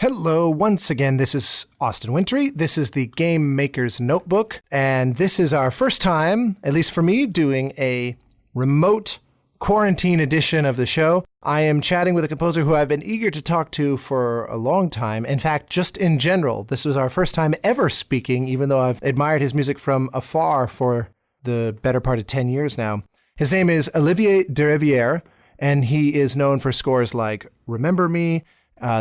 Hello, once again, this is Austin Wintry. This is the Game Maker's Notebook, and this is our first time, at least for me, doing a remote quarantine edition of the show. I am chatting with a composer who I've been eager to talk to for a long time. In fact, just in general, this was our first time ever speaking, even though I've admired his music from afar for the better part of 10 years now. His name is Olivier Deriviere, and he is known for scores like Remember Me,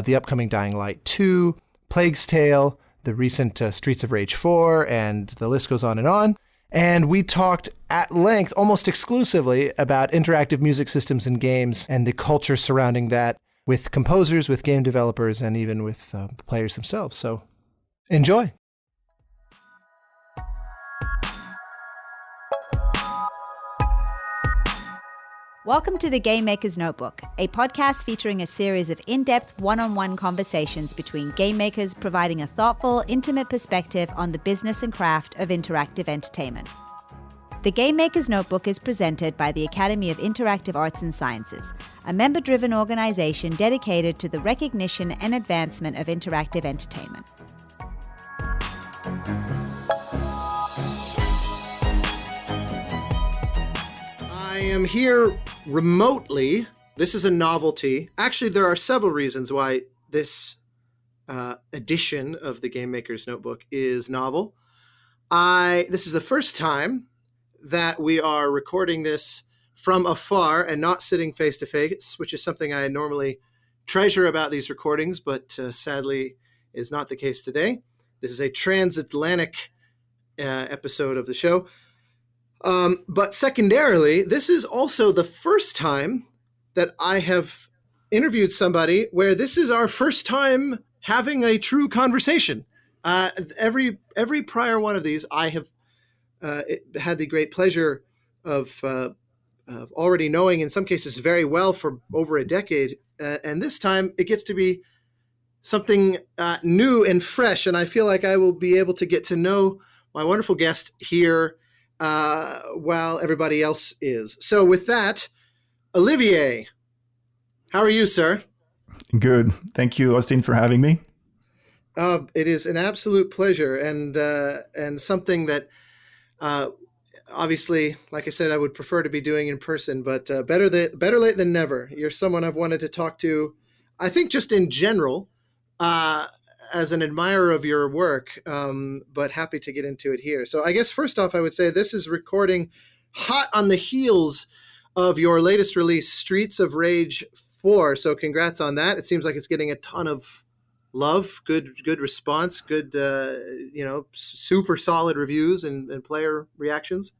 the upcoming Dying Light 2, Plague's Tale, the recent Streets of Rage 4, and the list goes on. And we talked at length, almost exclusively, about interactive music systems in games and the culture surrounding that with composers, with game developers, and even with players themselves. So enjoy. Welcome to the Game Maker's Notebook, a podcast featuring a series of in-depth one-on-one conversations between game makers providing a thoughtful, intimate perspective on the business and craft of interactive entertainment. The Game Maker's Notebook is presented by the Academy of Interactive Arts and Sciences, a member-driven organization dedicated to the recognition and advancement of interactive entertainment. I am here remotely. This is a novelty. Actually, there are several reasons why this edition of the Game Maker's Notebook is novel. This is the first time that we are recording this from afar and not sitting face to face, which is something I normally treasure about these recordings, but sadly is not the case today. This is a transatlantic episode of the show. But secondarily, this is also the first time that I have interviewed somebody where this is our first time having a true conversation. Every prior one of these, I have had the great pleasure of already knowing, in some cases very well, for over a decade. And this time it gets to be something new and fresh. And I feel like I will be able to get to know my wonderful guest here while everybody else is. So with that, Olivier, how are you, sir? Good. Thank you, Austin, for having me. It is an absolute pleasure, and something that obviously, like I said, I would prefer to be doing in person, but better late than never. You're someone I've wanted to talk to, I think, just in general, as an admirer of your work, but happy to get into it here. So I guess first off, I would say this is recording hot on the heels of your latest release, Streets of Rage 4. So congrats on that. It seems like it's getting a ton of love, good response, good, super solid reviews and player reactions.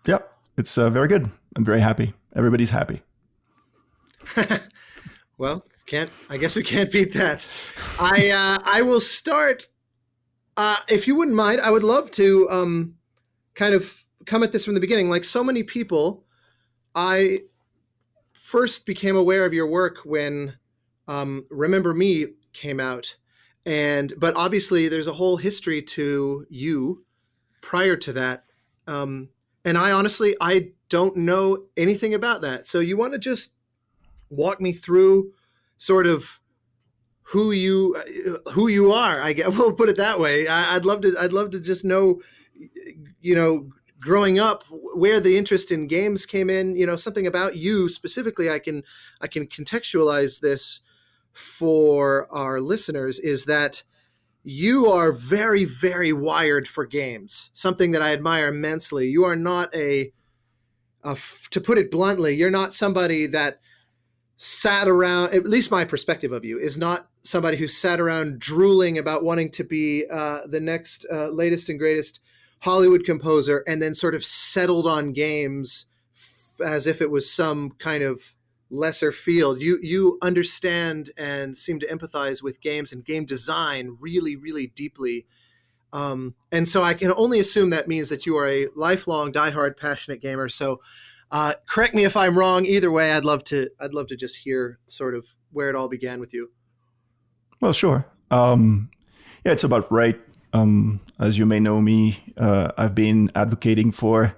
Yep, it's very good. I'm very happy. Everybody's happy. Well, I guess we can't beat that. I will start. If you wouldn't mind, I would love to kind of come at this from the beginning. Like so many people, I first became aware of your work when Remember Me came out, but obviously there's a whole history to you prior to that, and I don't know anything about that. So you want to just walk me through sort of who you are? I guess we'll put it that way. I'd love to just know, growing up, where the interest in games came in. Something about you specifically. I can contextualize this for our listeners, is that you are very, very wired for games. Something that I admire immensely. You are not to put it bluntly, you're not somebody that sat around, at least my perspective of you, is not somebody who sat around drooling about wanting to be the next latest and greatest Hollywood composer and then sort of settled on games as if it was some kind of lesser field. You understand and seem to empathize with games and game design really, really deeply. And so I can only assume that means that you are a lifelong, diehard, passionate gamer. So correct me if I'm wrong. Either way, I'd love to just hear sort of where it all began with you. Well, sure. It's about right. As you may know me, I've been advocating for,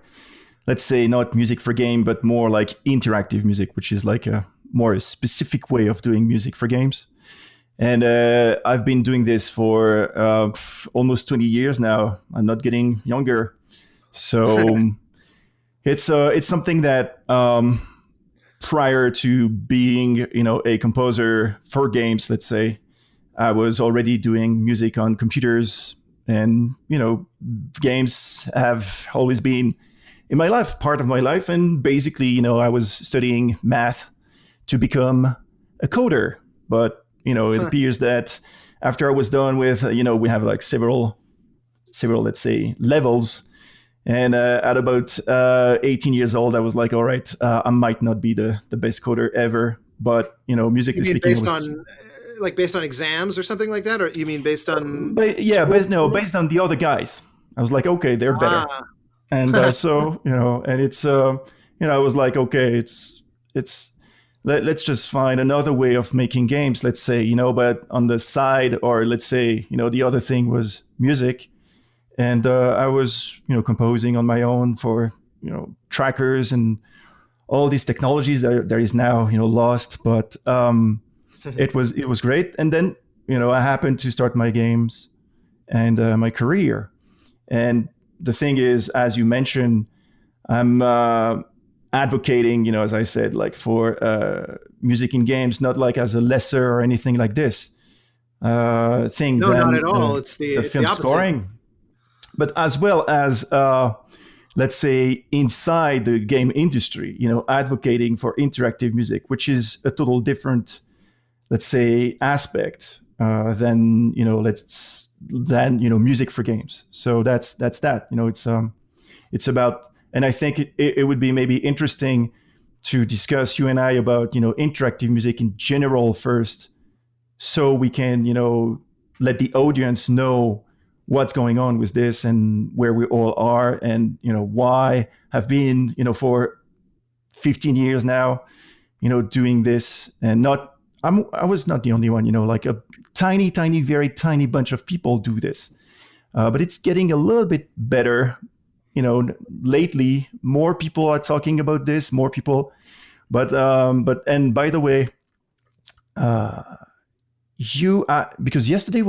let's say, not music for game, but more like interactive music, which is like a more specific way of doing music for games. And I've been doing this for almost 20 years now. I'm not getting younger. So it's something that prior to being, a composer for games, let's say, I was already doing music on computers, and games have always been in my life, part of my life. And basically, I was studying math to become a coder. But it appears that after I was done with, we have like several, let's say, levels. And at about 18 years old, I was like, all right, I might not be the best coder ever, but musically speaking, based on exams or something like that, or you mean based on? Based on the other guys. I was like, okay, they're better, and so and it's I was like, okay, let's just find another way of making games, let's say, but on the side, or let's say, the other thing was music. And I was, composing on my own for, trackers and all these technologies that is now, lost. But it was great. And then, I happened to start my games and my career. And the thing is, as you mentioned, I'm advocating, as I said, like for music in games, not like as a lesser or anything like this thing. No, not at all. It's the film opposite. scoring. But as well as, let's say, inside the game industry, advocating for interactive music, which is a total different, let's say, aspect than music for games. So that's that. It's about, and I think it would be maybe interesting to discuss, you and I, about interactive music in general first, so we can let the audience know what's going on with this and where we all are, and why have been for 15 years now doing this. And I was not the only one, like a tiny very tiny bunch of people do this, but it's getting a little bit better. Lately more people are talking about this, more people, but and by the way, because yesterday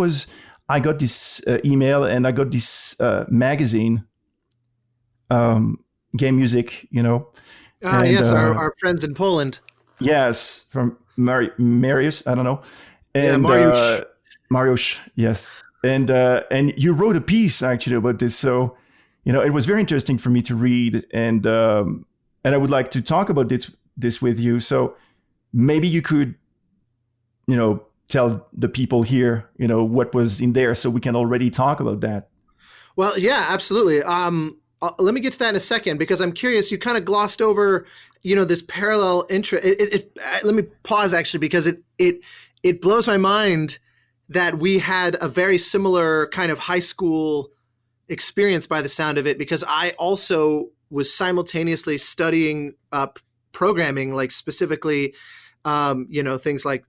I got this email, and I got this magazine, Game Music, Yes, our friends in Poland. Yes, from Mariusz, I don't know. And Mariusz. Mariusz, yes. And you wrote a piece actually about this. So, it was very interesting for me to read, and I would like to talk about this with you. So maybe you could, tell the people here, what was in there, so we can already talk about that. Well, yeah, absolutely. Let me get to that in a second, because I'm curious. You kind of glossed over, this parallel interest. Let me pause actually, because it blows my mind that we had a very similar kind of high school experience by the sound of it, because I also was simultaneously studying programming, like specifically, things like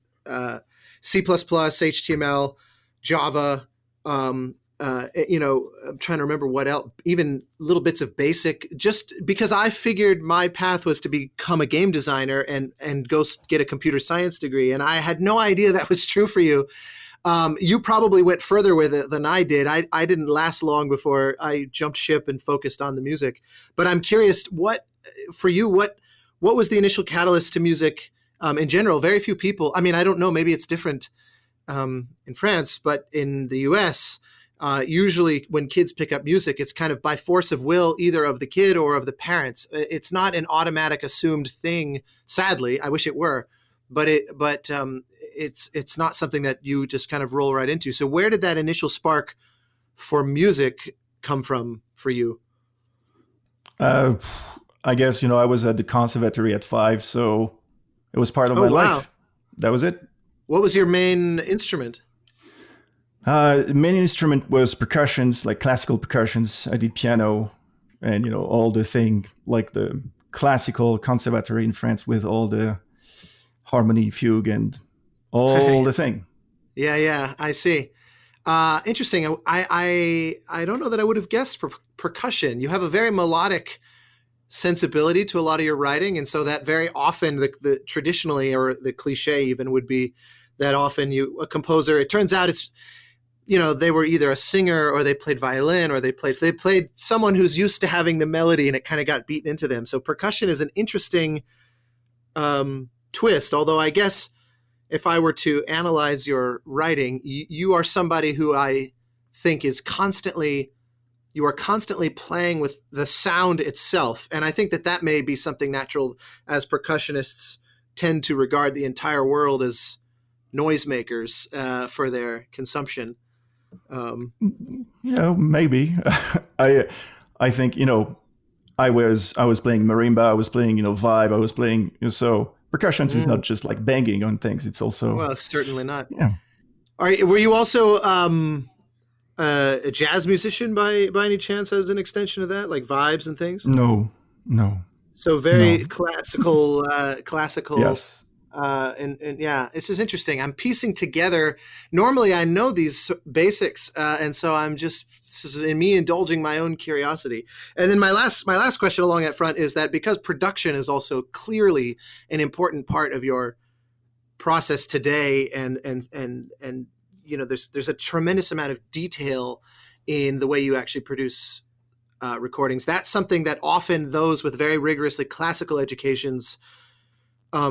C++, HTML, Java, I'm trying to remember what else, even little bits of BASIC, just because I figured my path was to become a game designer and go get a computer science degree. And I had no idea that was true for you. You probably went further with it than I did. I didn't last long before I jumped ship and focused on the music. But I'm curious, what was the initial catalyst to music in general? Very few people, I mean, I don't know, maybe it's different in France, but in the US, usually when kids pick up music, it's kind of by force of will, either of the kid or of the parents. It's not an automatic assumed thing. Sadly, I wish it were, but it's not something that you just kind of roll right into. So where did that initial spark for music come from for you? I guess, I was at the conservatory at 5, so it was part of my life. That was it. What was your main instrument? Main instrument was percussions, like classical percussions. I did piano and, all the thing, like the classical conservatory in France with all the harmony, fugue, and all the thing. Yeah, I see. Interesting. I don't know that I would have guessed percussion. You have a very melodic sensibility to a lot of your writing, and so that very often the traditionally, or the cliche even, would be that often a composer, it turns out it's, they were either a singer or they played violin or they played someone who's used to having the melody and it kind of got beaten into them. So percussion is an interesting twist, although I guess if I were to analyze your writing, you are somebody who I think you are constantly playing with the sound itself. And I think that may be something natural, as percussionists tend to regard the entire world as noisemakers for their consumption. Maybe. I think, I was playing marimba, I was playing, vibe, I was playing, so percussions is not just like banging on things, it's also... Well, certainly not. Yeah. Were you also a jazz musician by any chance, as an extension of that, like vibes and things? No. So very classical. Yes. And yeah, this is interesting. I'm piecing together. Normally, I know these basics, and so this is in me indulging my own curiosity. And then my last question along that front is that because production is also clearly an important part of your process today, and there's a tremendous amount of detail in the way you actually produce recordings. That's something that often those with very rigorously classical educations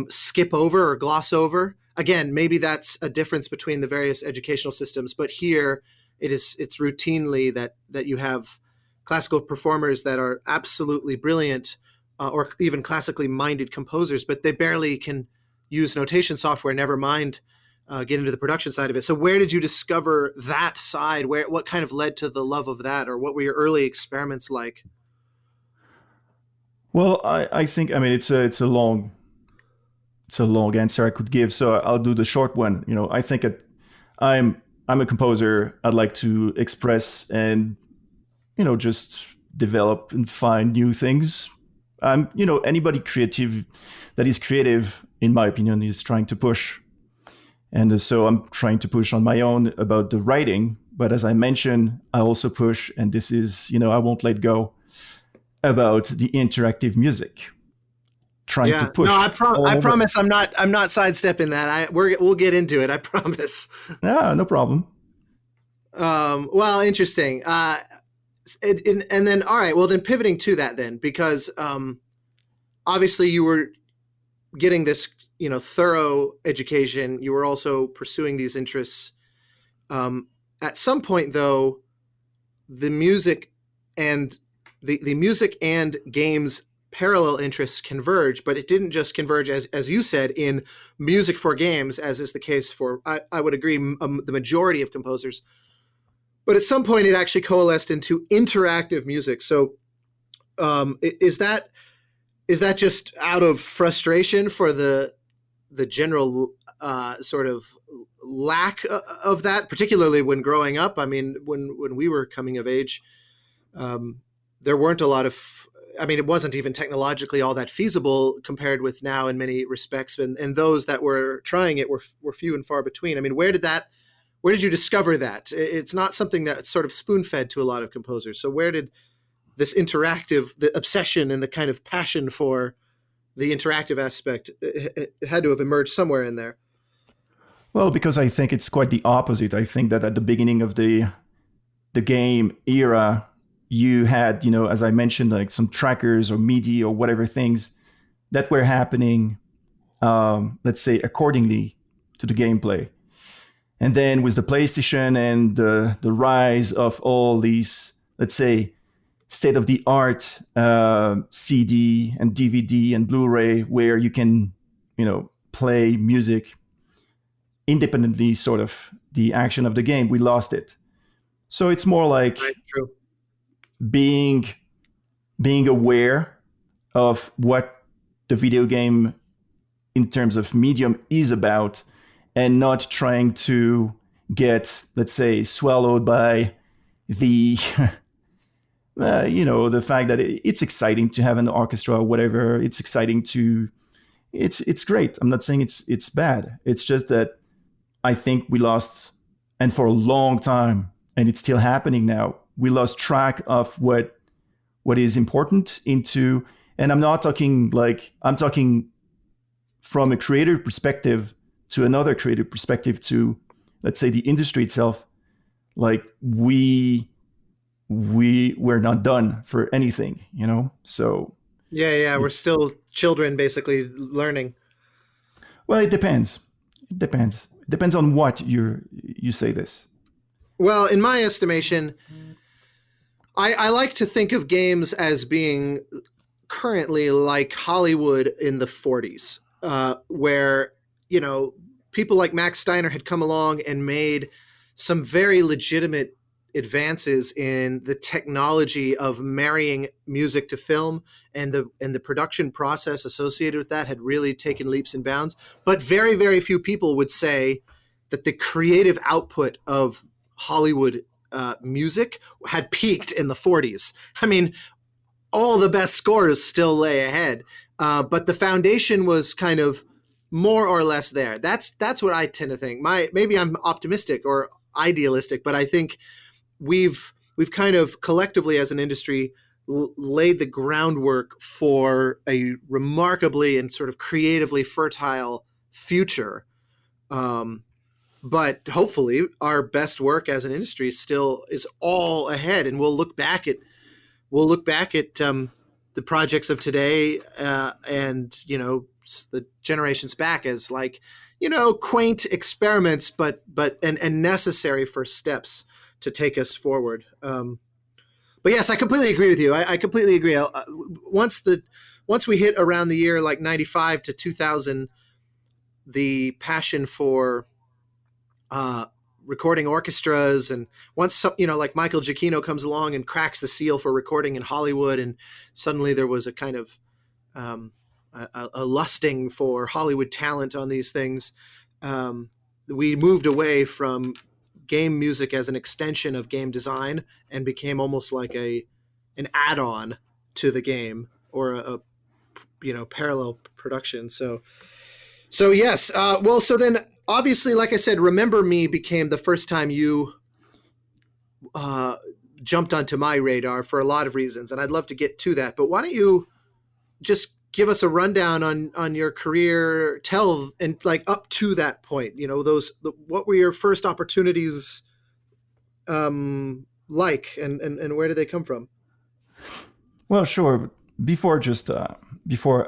skip over or gloss over. Again, maybe that's a difference between the various educational systems, but here it's routinely that you have classical performers that are absolutely brilliant, or even classically minded composers, but they barely can use notation software, never mind get into the production side of it. So where did you discover that side? What kind of led to the love of that, or what were your early experiments like? Well, I think, it's a long answer I could give, so I'll do the short one. I think I'm a composer. I'd like to express and just develop and find new things. Anybody that is creative, in my opinion, is trying to push. And so I'm trying to push on my own about the writing. But as I mentioned, I also push, and this is, I won't let go, about the interactive music. Trying to push. No, I promise I'm not sidestepping that. We'll get into it. I promise. Yeah, no problem. Well, interesting. And then, all right, well then pivoting to that then, because obviously you were getting this, thorough education. You were also pursuing these interests. At some point though, the music and games parallel interests converge, but it didn't just converge, as you said, in music for games, as is the case for, I would agree, the majority of composers. But at some point, it actually coalesced into interactive music. So is that just out of frustration for the general sort of lack of that, particularly when growing up? I mean, when we were coming of age, there weren't a lot of... it wasn't even technologically all that feasible compared with now in many respects. And those that were trying it were few and far between. Where did you discover that? It's not something that's sort of spoon-fed to a lot of composers. So where did this the obsession and the kind of passion for the interactive aspect, it had to have emerged somewhere in there? Well, because I think it's quite the opposite. I think that at the beginning of the game era, you had, as I mentioned, like some trackers or MIDI or whatever things that were happening, let's say, accordingly to the gameplay. And then with the PlayStation and the rise of all these, let's say, state-of-the-art CD and DVD and Blu-ray, where you can, play music independently, sort of the action of the game, we lost it. So it's more like... Right, true. being aware of what the video game in terms of medium is about, and not trying to get, let's say, swallowed by the the fact that it's exciting to have an orchestra or whatever. It's exciting it's great. I'm not saying it's bad. It's just that I think we lost, and for a long time, and it's still happening now, we lost track of what is important and I'm talking from a creator perspective, to another creative perspective, to, let's say, the industry itself, like we're not done for anything, So We're still children, basically learning. well, it depends. It depends on what you say this. Well, in my estimation, I like to think of games as being currently like Hollywood in the 40s, where, people like Max Steiner had come along and made some very legitimate advances in the technology of marrying music to film, and the production process associated with that had really taken leaps and bounds. But very, very few people would say that the creative output of Hollywood music had peaked in the 40s. I mean, all the best scores still lay ahead, but the foundation was kind of more or less there. That's what I tend to think. Maybe I'm optimistic or idealistic, but I think we've kind of collectively as an industry laid the groundwork for a remarkably and sort of creatively fertile future. But hopefully our best work as an industry still is all ahead, and we'll look back at the projects of today and the generations back as like quaint experiments, but necessary first steps to take us forward. But yes, I completely agree with you. I completely agree. Once we hit around the year like 95 to 2000, the passion for recording orchestras, and once like Michael Giacchino comes along and cracks the seal for recording in Hollywood, and suddenly there was a kind of a lusting for Hollywood talent on these things. We moved away from game music as an extension of game design and became almost like an add-on to the game, or a parallel production. So yes. So then obviously, like I said, Remember Me became the first time you jumped onto my radar for a lot of reasons, and I'd love to get to that. But why don't you just give us a rundown on your career, and like up to that point, what were your first opportunities like, and where did they come from? Well, sure. Before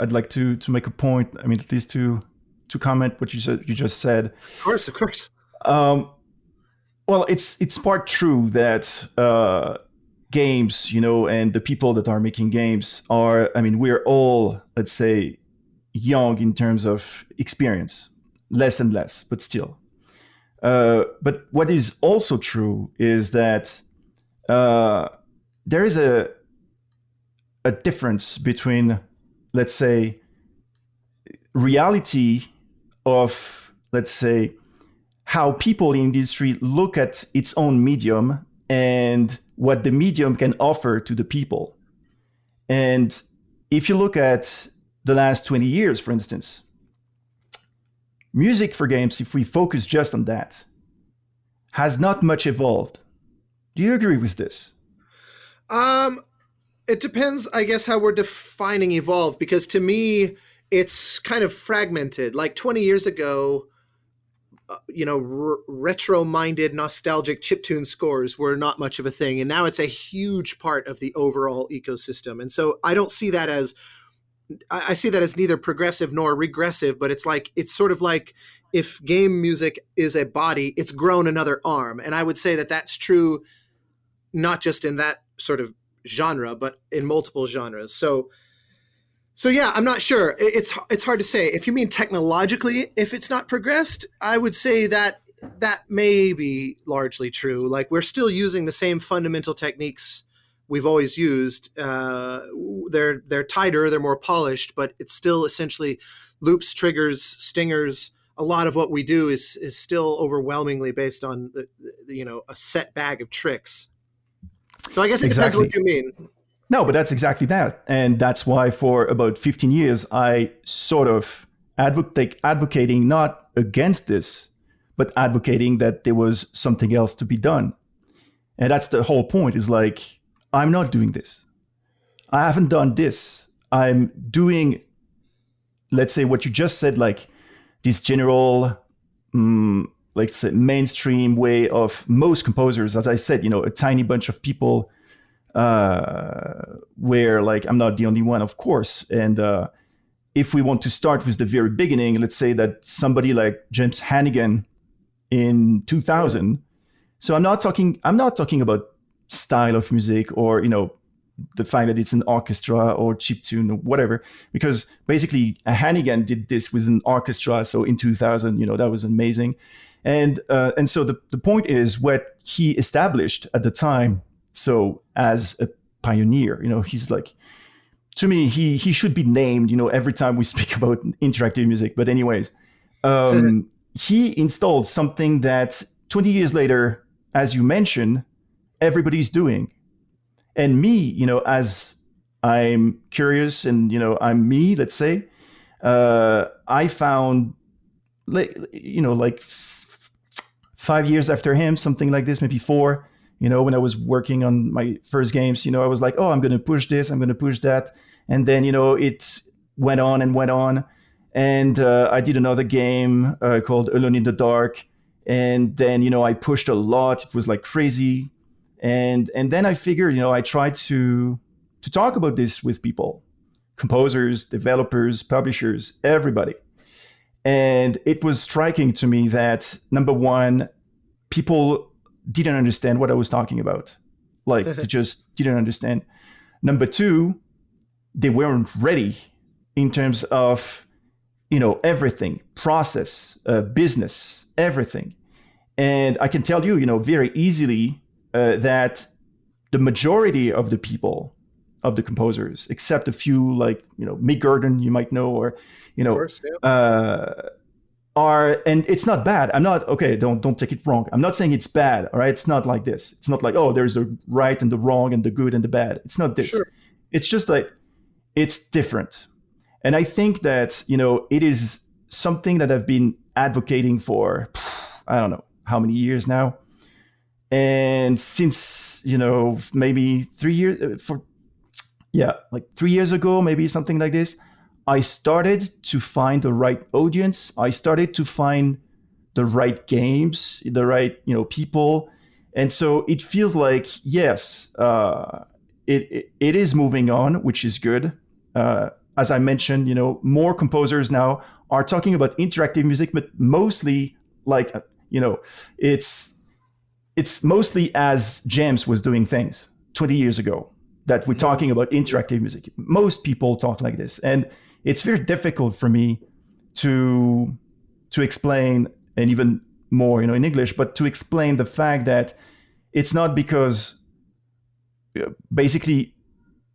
I'd like to make a point. I mean, at least to comment what you just said. Of course. Well, it's part true that games, and the people that are making games are, I mean, we're all, let's say, young in terms of experience, less and less, but still. But what is also true is that there is a difference between, let's say, reality of, let's say, how people in the industry look at its own medium and what the medium can offer to the people. And if you look at the last 20 years, for instance, music for games, if we focus just on that, has not much evolved. Do you agree with this? It depends, I guess, how we're defining evolve, because to me, it's kind of fragmented. Like 20 years ago, retro-minded, nostalgic chiptune scores were not much of a thing, and now it's a huge part of the overall ecosystem. And so I don't see that as, I see that as neither progressive nor regressive, but it's sort of like if game music is a body, it's grown another arm. And I would say that that's true not just in that sort of genre, but in multiple genres. So yeah, I'm not sure. It's hard to say. If you mean technologically, if it's not progressed, I would say that may be largely true. Like, we're still using the same fundamental techniques we've always used. They're tighter, they're more polished, but it's still essentially loops, triggers, stingers. A lot of what we do is still overwhelmingly based on a set bag of tricks. So I guess it depends what you mean. No, but that's exactly that. And that's why for about 15 years, I sort of advocating not against this, but advocating that there was something else to be done. And that's the whole point, is like, I'm not doing this. I haven't done this. I'm doing, let's say, what you just said, like this general like say, mainstream way of most composers. As I said, a tiny bunch of people, where like I'm not the only one, of course. And if we want to start with the very beginning, let's say that somebody like James Hannigan in 2000. So I'm not talking about style of music or the fact that it's an orchestra or chiptune or whatever, because basically Hannigan did this with an orchestra. So in 2000, that was amazing. And so the point is what he established at the time. So as a pioneer, he's like, to me, he should be named, every time we speak about interactive music. But anyways, he installed something that 20 years later, as you mentioned, everybody's doing. And me, as I'm curious and, I'm me, let's say, I found, like 5 years after him, something like this, maybe 4, when I was working on my first games, I was like, oh, I'm going to push this, I'm going to push that. And then, it went on and went on. And I did another game called Alone in the Dark. And then, I pushed a lot. It was like crazy. And then I figured, I tried to talk about this with people, composers, developers, publishers, everybody. And it was striking to me that, number one, people didn't understand what I was talking about. Like, they just didn't understand. Number two, they weren't ready in terms of, everything, process, business, everything. And I can tell you, very easily that the majority of the people, of the composers, except a few like, Mick Gurdon, you might know, or, of course, yeah. Are, and it's not bad. I'm not, okay, don't take it wrong. I'm not saying it's bad, all right? It's not like this. It's not like, oh, there's the right and the wrong and the good and the bad. It's not this. Sure. It's just like, it's different. And I think that, it is something that I've been advocating for, I don't know how many years now. And since, maybe 3 years, like 3 years ago, maybe something like this, I started to find the right audience. I started to find the right games, the right, people. And so it feels like, yes, it is moving on, which is good. As I mentioned, more composers now are talking about interactive music, but mostly like, it's mostly as James was doing things 20 years ago that we're talking about interactive music. Most people talk like this. And it's very difficult for me to explain, and even more, in English, but to explain the fact that it's not because basically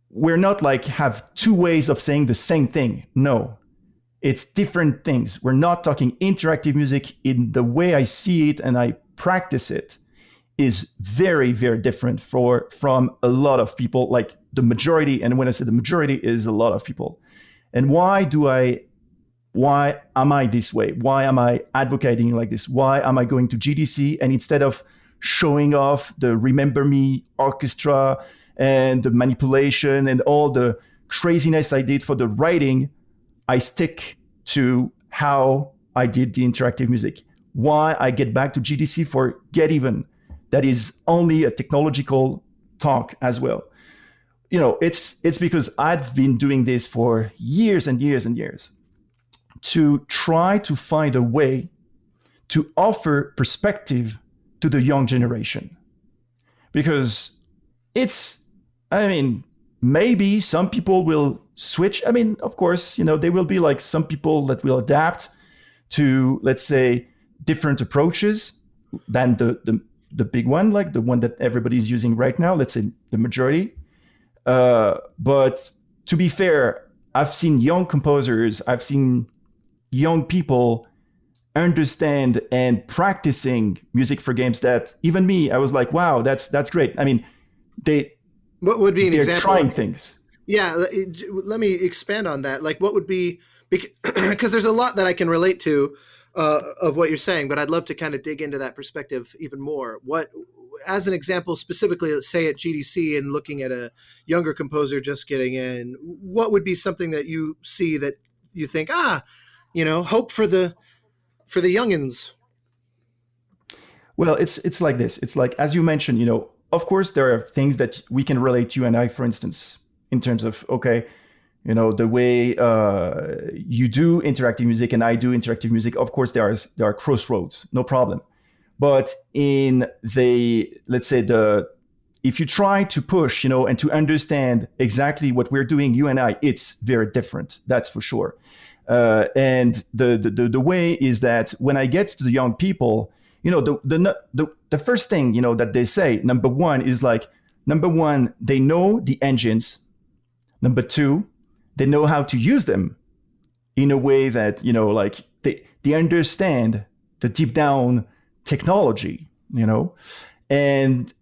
we're not like have two ways of saying the same thing. No, it's different things. We're not talking interactive music in the way I see it and I practice it is very, very different from a lot of people, like the majority. And when I say the majority, is a lot of people. And why am I this way? Why am I advocating like this? Why am I going to GDC and instead of showing off the Remember Me orchestra and the manipulation and all the craziness I did for the writing, I stick to how I did the interactive music? Why I get back to GDC for Get Even? That is only a technological talk as well. It's because I've been doing this for years and years and years to try to find a way to offer perspective to the young generation. Because maybe some people will switch. Of course, there will be like some people that will adapt to, let's say, different approaches than the big one, like the one that everybody's using right now, let's say the majority. But to be fair, I've seen young composers, I've seen young people understand and practicing music for games that even me, I was like, wow, that's great. What would be an example? They're trying things. Yeah, let me expand on that. Like, what would be, because there's a lot that I can relate to of what you're saying, but I'd love to kind of dig into that perspective even more. What, as an example, specifically, let's say at GDC and looking at a younger composer just getting in, what would be something that you see that you think, hope for the youngins? Well, it's like this. It's like, as you mentioned, of course there are things that we can relate, you and I, for instance, in terms of, okay, the way you do interactive music and I do interactive music. Of course, there are crossroads, no problem. But in let's say if you try to push, and to understand exactly what we're doing, you and I, it's very different. That's for sure. And the way is that when I get to the young people, the first thing, that they say, number one, they know the engines. Number two, they know how to use them in a way that, like they understand the deep down technology, and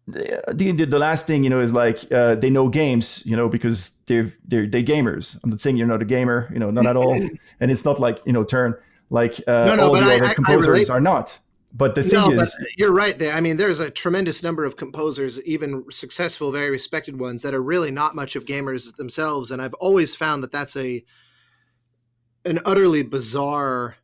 the last thing, is like they know games, because they're gamers. I'm not saying you're not a gamer, not at all. And it's not like, turn like all the other composers are not. But the thing is, you're right there. I mean, there's a tremendous number of composers, even successful, very respected ones, that are really not much of gamers themselves. And I've always found that that's an utterly bizarre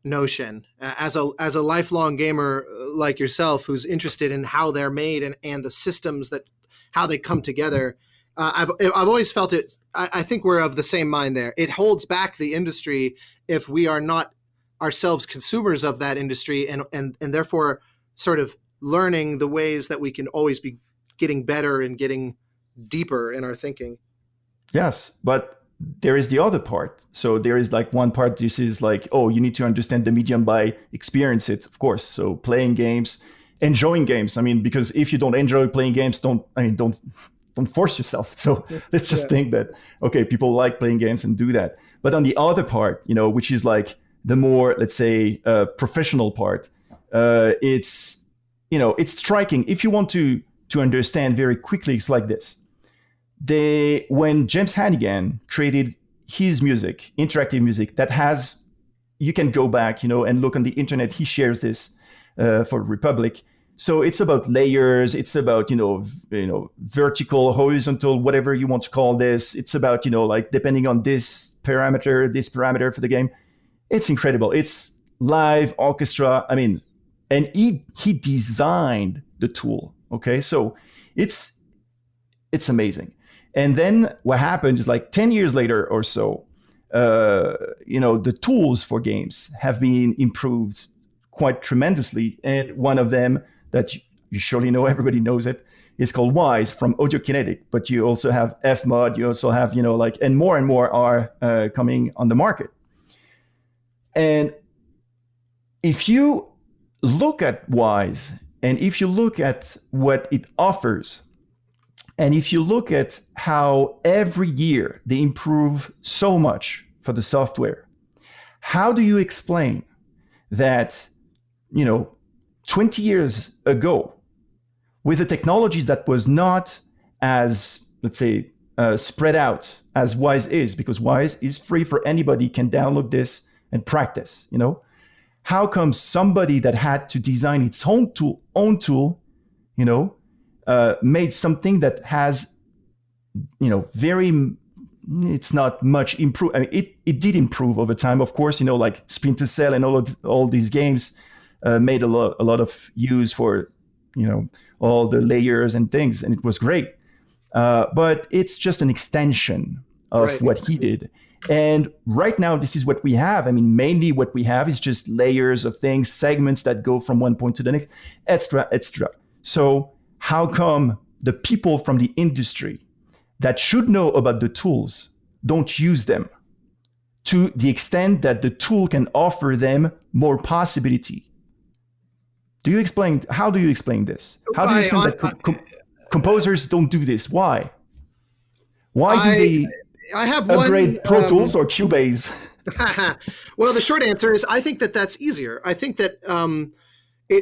notion. As a lifelong gamer like yourself, who's interested in how they're made and the systems how they come together, I've always felt it. I think we're of the same mind there. It holds back the industry if we are not ourselves consumers of that industry and therefore sort of learning the ways that we can always be getting better and getting deeper in our thinking. Yes, but there is the other part. So there is like one part, this is like, oh, you need to understand the medium by experience it, of course. So playing games, enjoying games. I mean, because if you don't enjoy playing games, don't force yourself. So let's just think that, okay, people like playing games and do that. But on the other part, which is like the more, let's say, professional part, it's striking. If you want to understand very quickly, it's like this. When James Hannigan created his music, interactive music, that has, you can go back, and look on the internet. He shares this for Republic. So it's about layers. It's about, vertical, horizontal, whatever you want to call this. It's about, like depending on this parameter for the game. It's incredible. It's live orchestra. I mean, and he designed the tool. Okay, so it's amazing. And then what happens is like 10 years later or so, the tools for games have been improved quite tremendously. And one of them that you surely know, everybody knows it, is called Wise from Audiokinetic. But you also have Fmod. You also have, and more are coming on the market. And if you look at Wise, and if you look at what it offers, and if you look at how every year they improve so much for the software, how do you explain that, 20 years ago, with a technology that was not as, let's say, spread out as Wise is, because Wise is free for anybody, can download this and practice, how come somebody that had to design its own tool, made something that has, it's not much improve. I mean, it did improve over time, of course, like Splinter Cell and all these games made a lot of use for, all the layers and things, and it was great. But it's just an extension of what he did. And right now, this is what we have. I mean, mainly what we have is just layers of things, segments that go from one point to the next, etc. So how come the people from the industry that should know about the tools don't use them to the extent that the tool can offer them more possibility? How do you explain this? How do you explain that composers don't do this? Why? Why do they upgrade Pro Tools or Cubase? Well, the short answer is I think that that's easier. I think that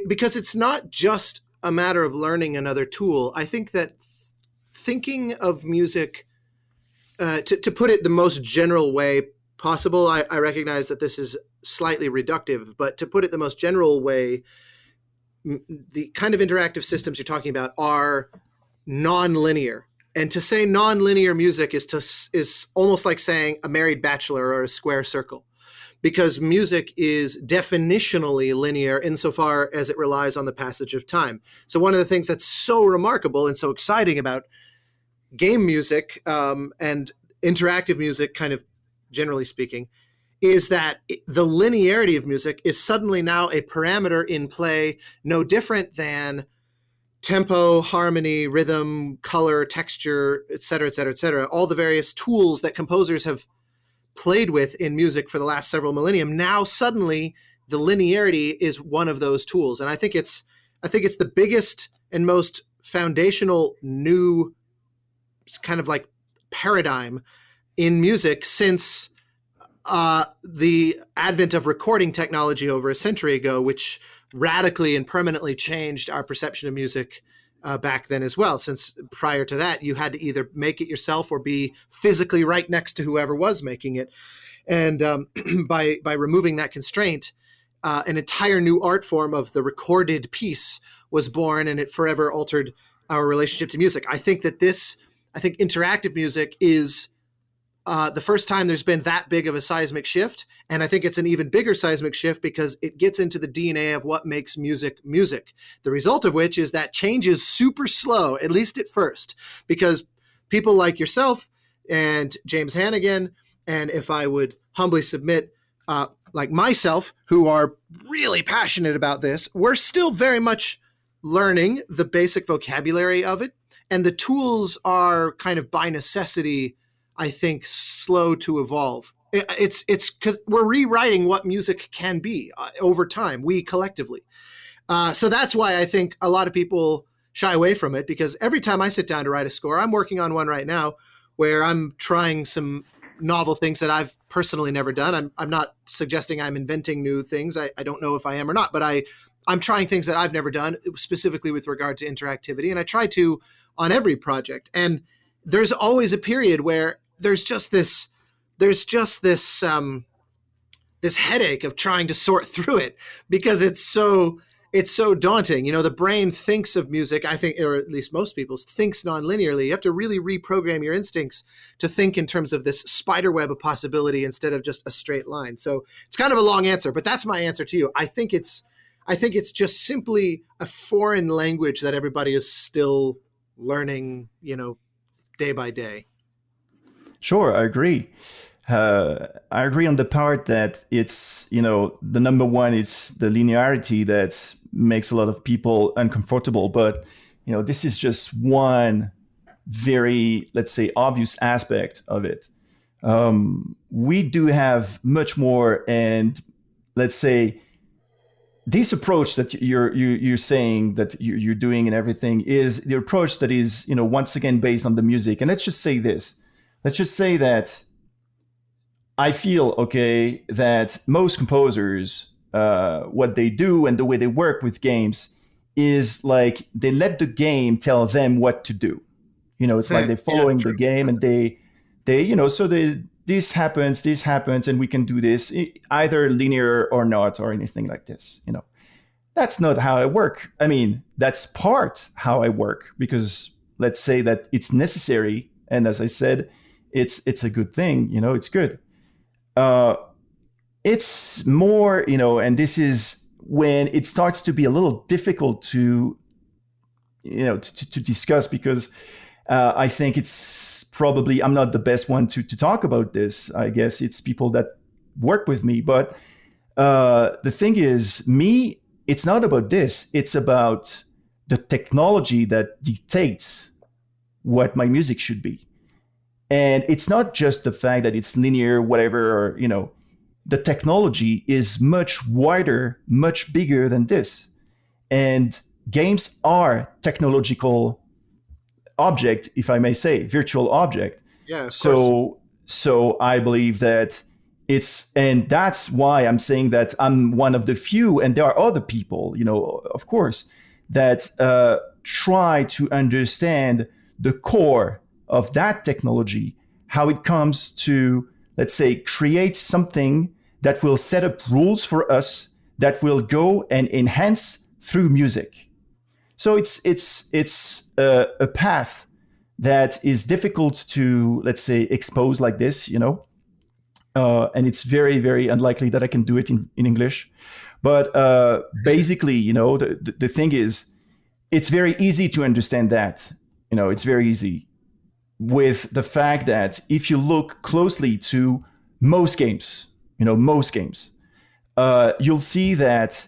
because it's not just a matter of learning another tool. I think that thinking of music, to put it the most general way possible, I recognize that this is slightly reductive, but to put it the most general way, the kind of interactive systems you're talking about are non-linear. And to say non-linear music is almost like saying a married bachelor or a square circle, because music is definitionally linear insofar as it relies on the passage of time. So one of the things that's so remarkable and so exciting about game music and interactive music, kind of generally speaking, is that the linearity of music is suddenly now a parameter in play, no different than tempo, harmony, rhythm, color, texture, et cetera, et cetera, et cetera. All the various tools that composers have played with in music for the last several millennium. Now suddenly the linearity is one of those tools. And I think it's the biggest and most foundational new kind of like paradigm in music since the advent of recording technology over a century ago, which radically and permanently changed our perception of music back then as well. Since prior to that, you had to either make it yourself or be physically right next to whoever was making it. And by removing that constraint, an entire new art form of the recorded piece was born, and it forever altered our relationship to music. I think interactive music is the first time there's been that big of a seismic shift. And I think it's an even bigger seismic shift because it gets into the DNA of what makes music music. The result of which is that change is super slow, at least at first, because people like yourself and James Hannigan, and if I would humbly submit, like myself, who are really passionate about this, we're still very much learning the basic vocabulary of it. And the tools are kind of by necessity, I think, slow to evolve. It's because we're rewriting what music can be over time, we collectively. So that's why I think a lot of people shy away from it, because every time I sit down to write a score, I'm working on one right now where I'm trying some novel things that I've personally never done. I'm not suggesting I'm inventing new things. I don't know if I am or not, but I'm trying things that I've never done, specifically with regard to interactivity. And I try to on every project. And there's always a period where there's just this headache of trying to sort through it because it's so daunting. You know, the brain thinks of music, I think, or at least most people thinks non-linearly. You have to really reprogram your instincts to think in terms of this spider web of possibility instead of just a straight line. So it's kind of a long answer, but that's my answer to you. I think it's just simply a foreign language that everybody is still learning, day by day. Sure, I agree. I agree on the part that it's, the number one is the linearity that makes a lot of people uncomfortable. But, this is just one very, let's say, obvious aspect of it. We do have much more, and let's say, this approach that you're saying that you're doing and everything is the approach that is, once again, based on the music. And let's just say this. Let's just say that I feel, that most composers, what they do and the way they work with games is like they let the game tell them what to do. It's like they're following the game and they this happens, and we can do this either linear or not, or anything like this. That's not how I work. I mean, that's part how I work, because let's say that it's necessary. And as I said, it's a good thing, it's good. It's more, and this is when it starts to be a little difficult to discuss, because I think it's probably, I'm not the best one to talk about this. I guess it's people that work with me. But the thing is, it's not about this. It's about the technology that dictates what my music should be. And it's not just the fact that it's linear, whatever, or, the technology is much wider, much bigger than this. And games are technological object, if I may say, virtual object. Yeah, of course. So I believe that and that's why I'm saying that I'm one of the few, and there are other people, of course, that try to understand the core of that technology, how it comes to, let's say, create something that will set up rules for us that will go and enhance through music. So it's a path that is difficult to, let's say, expose like this, and it's very, very unlikely that I can do it in English. But basically, the thing is, it's very easy to understand that. It's very easy with the fact that if you look closely to most games, you'll see that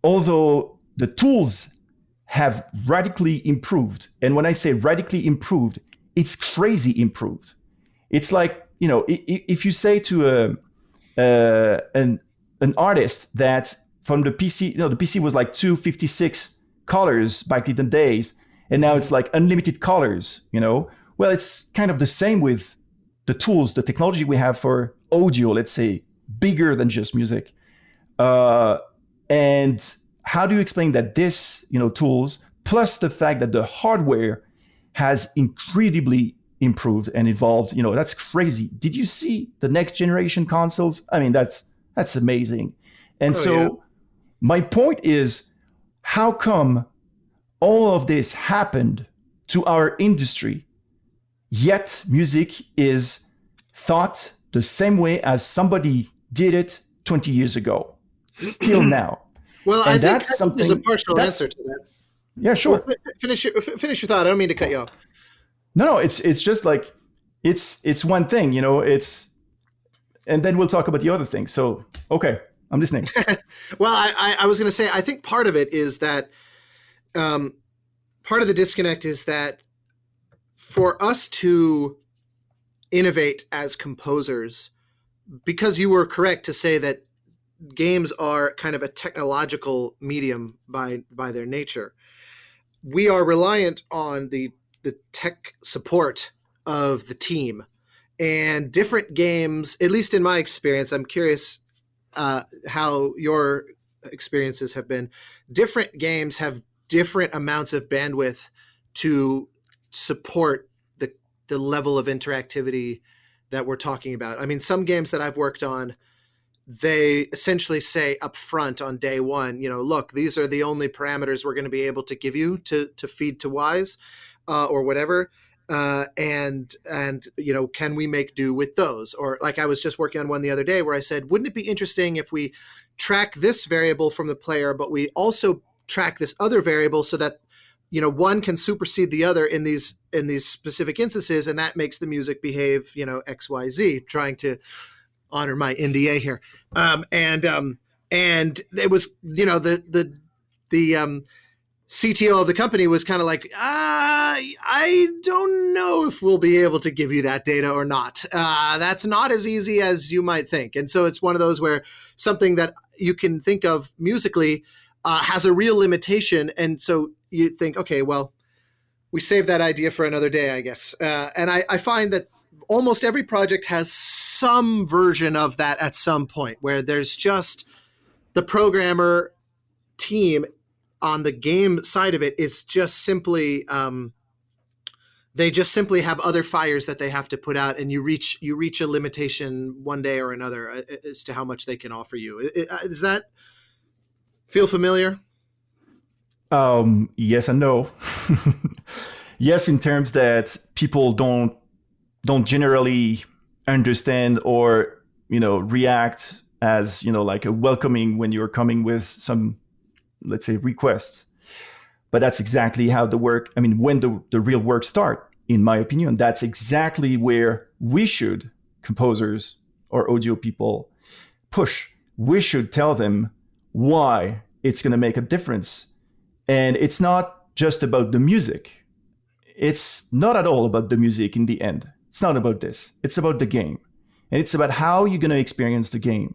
although the tools have radically improved, and when I say radically improved, it's crazy improved. It's like, if you say to an artist that from the PC, the PC was like 256 colors back in the days, and now it's like unlimited colors, Well, it's kind of the same with the tools, the technology we have for audio, let's say, bigger than just music. And how do you explain that this, tools, plus the fact that the hardware has incredibly improved and evolved, that's crazy. Did you see the next generation consoles? I mean, that's amazing. And my point is, how come all of this happened to our industry, yet music is thought the same way as somebody did it 20 years ago, still now? Well, I think there's a partial answer to that. Yeah, sure. Well, finish your thought. I don't mean to cut you off. No, it's just like, it's one thing, and then we'll talk about the other thing. So, okay, I'm listening. Well, I was going to say, I think part of it is that, part of the disconnect is that for us to innovate as composers, because you were correct to say that games are kind of a technological medium by their nature, we are reliant on the tech support of the team. And different games, at least in my experience, I'm curious how your experiences have been. Different games have different amounts of bandwidth to support the level of interactivity that we're talking about. I mean, some games that I've worked on, they essentially say up front on day one, look, these are the only parameters we're going to be able to give you to feed to Wise or whatever. And can we make do with those? Or like I was just working on one the other day where I said, wouldn't it be interesting if we track this variable from the player, but we also track this other variable so that, one can supersede the other in these specific instances, and that makes the music behave, X, Y, Z, trying to honor my NDA here. And it was, the CTO of the company was kind of like, I don't know if we'll be able to give you that data or not. That's not as easy as you might think. And so it's one of those where something that you can think of musically has a real limitation. And so you think, okay, well, we save that idea for another day, I guess. And I find that almost every project has some version of that at some point, where there's just the programmer team on the game side of it is just simply, they just simply have other fires that they have to put out, and you reach a limitation one day or another as to how much they can offer you. Does that feel familiar? Yes and no. Yes, in terms that people don't generally understand or, react as, like a welcoming when you're coming with some, let's say, requests. But that's exactly how when the real work start, in my opinion, that's exactly where we should, composers or audio people, push. We should tell them why it's going to make a difference. And it's not just about the music. It's not at all about the music in the end. It's not about this. It's about the game. And it's about how you're going to experience the game.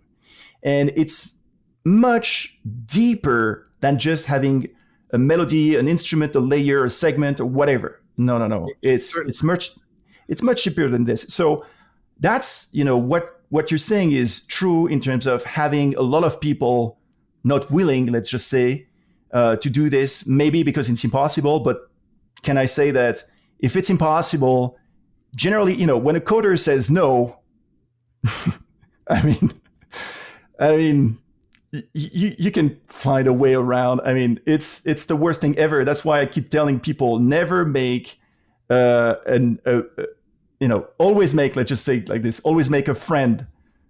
And it's much deeper than just having a melody, an instrument, a layer, a segment, or whatever. No. It's much deeper than this. So that's, what you're saying is true in terms of having a lot of people not willing, let's just say, to do this, maybe because it's impossible. But can I say that if it's impossible, generally, when a coder says no, I mean, you can find a way around. I mean, it's the worst thing ever. That's why I keep telling people, never make always make, let's just say like this, always make a friend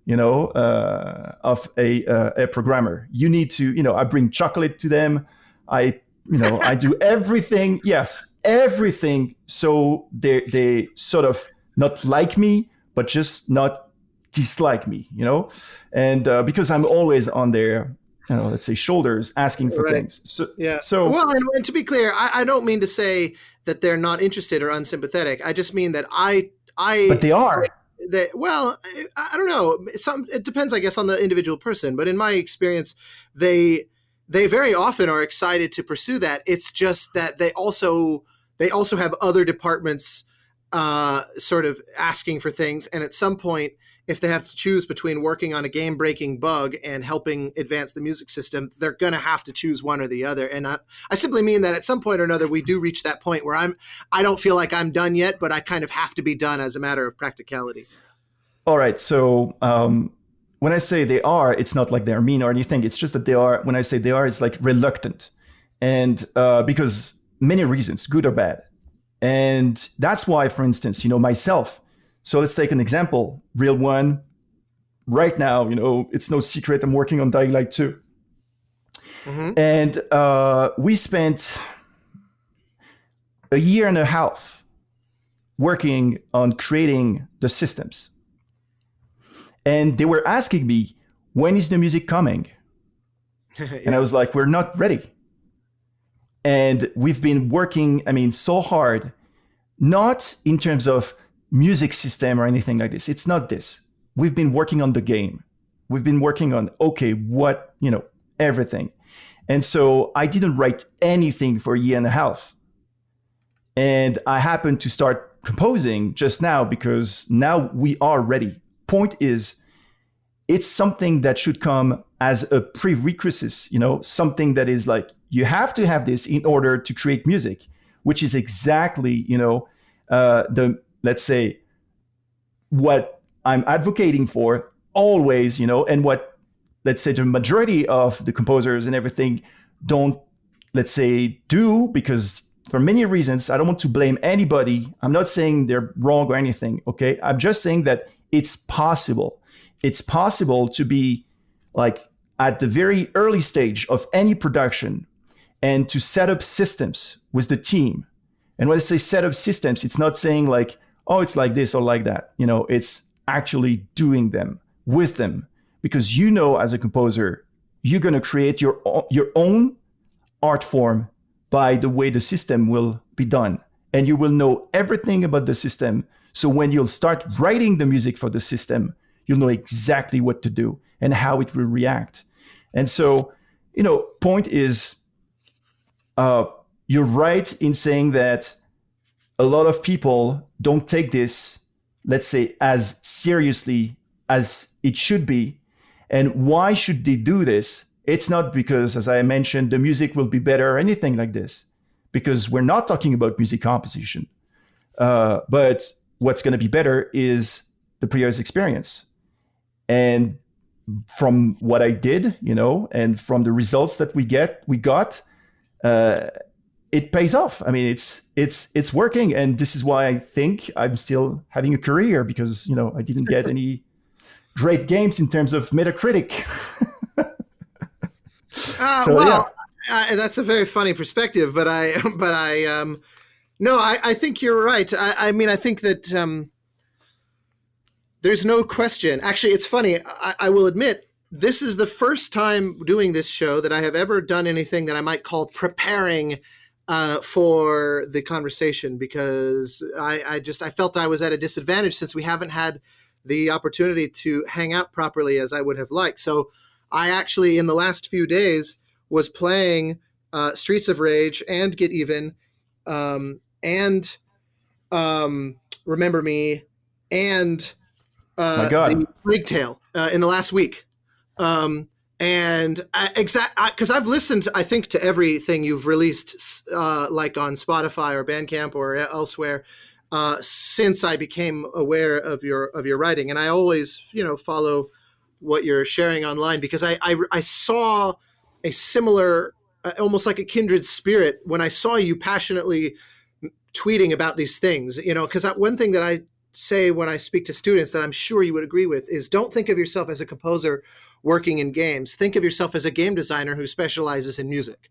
of a programmer. You need to, I bring chocolate to them. I do everything. Yes, everything. So they sort of not like me, but just not dislike me, and because I'm always on their, let's say, shoulders asking for things. So yeah. So well, and to be clear, I don't mean to say that they're not interested or unsympathetic. I just mean that but they are. Well, I don't know. It depends, I guess, on the individual person. But in my experience, they very often are excited to pursue that. It's just that they also have other departments sort of asking for things. And at some point, if they have to choose between working on a game-breaking bug and helping advance the music system, they're going to have to choose one or the other. And I simply mean that at some point or another, we do reach that point where I don't feel like I'm done yet, but I kind of have to be done as a matter of practicality. All right. So when I say they are, it's not like they're mean or anything. It's just that they are. When I say they are, it's like reluctant, and because many reasons, good or bad. And that's why, for instance, myself. So let's take an example, real one. Right now, it's no secret I'm working on Dying Light 2. Mm-hmm. And we spent a year and a half working on creating the systems. And they were asking me, when is the music coming? Yeah. And I was like, we're not ready. And we've been working, so hard, not in terms of music system or anything like this. It's not this. We've been working on the game. We've been working on, everything. And so I didn't write anything for a year and a half. And I happened to start composing just now because now we are ready. Point is, it's something that should come as a prerequisite, something that is like, you have to have this in order to create music, which is exactly, let's say, what I'm advocating for always, and what, let's say, the majority of the composers and everything don't, let's say, do, because for many reasons, I don't want to blame anybody. I'm not saying they're wrong or anything, okay? I'm just saying that it's possible. It's possible to be like at the very early stage of any production and to set up systems with the team. And when I say set up systems, it's not saying like, oh, it's like this or like that. It's actually doing them with them, because as a composer, you're going to create your own art form by the way the system will be done. And you will know everything about the system. So when you'll start writing the music for the system, you'll know exactly what to do and how it will react. And so, point is, you're right in saying that a lot of people don't take this, let's say, as seriously as it should be. And why should they do this? It's not because, as I mentioned, the music will be better or anything like this, because we're not talking about music composition. But what's going to be better is the player's experience. And from what I did, and from the results that we got, it pays off. It's working, and this is why I think I'm still having a career, because I didn't get any great games in terms of Metacritic. That's a very funny perspective, but I think you're right. I think that there's no question. Actually, it's funny. I will admit, this is the first time doing this show that I have ever done anything that I might call preparing for the conversation, because I felt I was at a disadvantage since we haven't had the opportunity to hang out properly as I would have liked. So I actually, in the last few days, was playing Streets of Rage and Get Even and Remember Me and the Plague Tale in the last week. And because I've listened, I think, to everything you've released, like on Spotify or Bandcamp or elsewhere, since I became aware of your writing, and I always, follow what you're sharing online, because I saw a similar, almost like a kindred spirit when I saw you passionately tweeting about these things, because one thing that I say when I speak to students that I'm sure you would agree with is don't think of yourself as a composer working in games. Think of yourself as a game designer who specializes in music,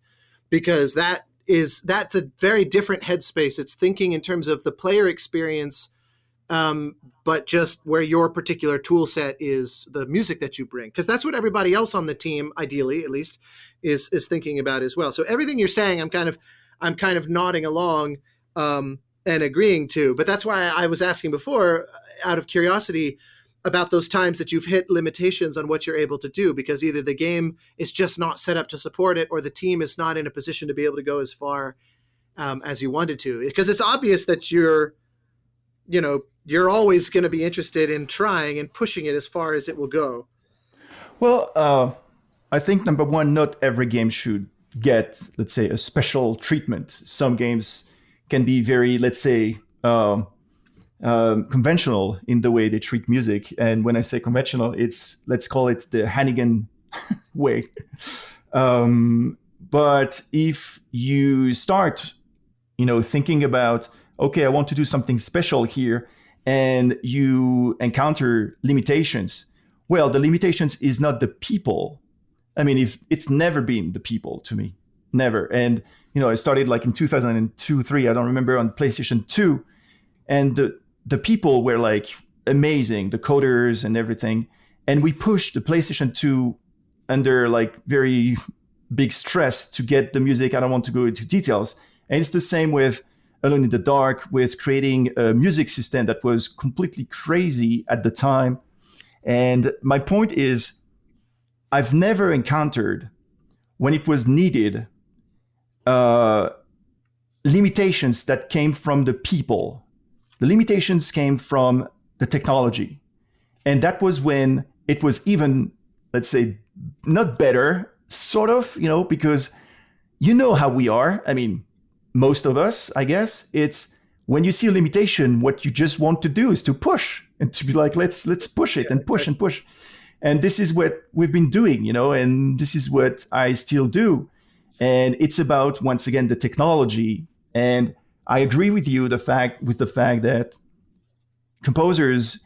because that's a very different headspace. It's thinking in terms of the player experience, but just where your particular tool set is the music that you bring, because that's what everybody else on the team, ideally at least, is thinking about as well. So everything you're saying, I'm kind of nodding along and agreeing to. But that's why I was asking before, out of curiosity, about those times that you've hit limitations on what you're able to do, because either the game is just not set up to support it, or the team is not in a position to be able to go as far as you wanted to. Because it's obvious that you're always going to be interested in trying and pushing it as far as it will go. Well, I think number one, not every game should get, let's say, a special treatment. Some games can be very, let's say, conventional in the way they treat music. And when I say conventional, let's call it the Hannigan way. But if you start, thinking about, okay, I want to do something special here, and you encounter limitations, well, the limitations is not the people. I mean, if it's never been the people to me, never. And, I started like in 2002, 3, I don't remember, on PlayStation 2. And the people were like amazing, the coders and everything. And we pushed the PlayStation 2 under like very big stress to get the music. I don't want to go into details. And it's the same with Alone in the Dark, with creating a music system that was completely crazy at the time. And my point is, I've never encountered, when it was needed, limitations that came from the people. The limitations came from the technology. And that was when it was even, let's say, not better, sort of, because how we are. I mean, most of us, I guess, it's when you see a limitation, what you just want to do is to push and to be like, let's push it and push and push. And this is what we've been doing, and this is what I still do. And it's about, once again, the technology. And I agree with you the fact that composers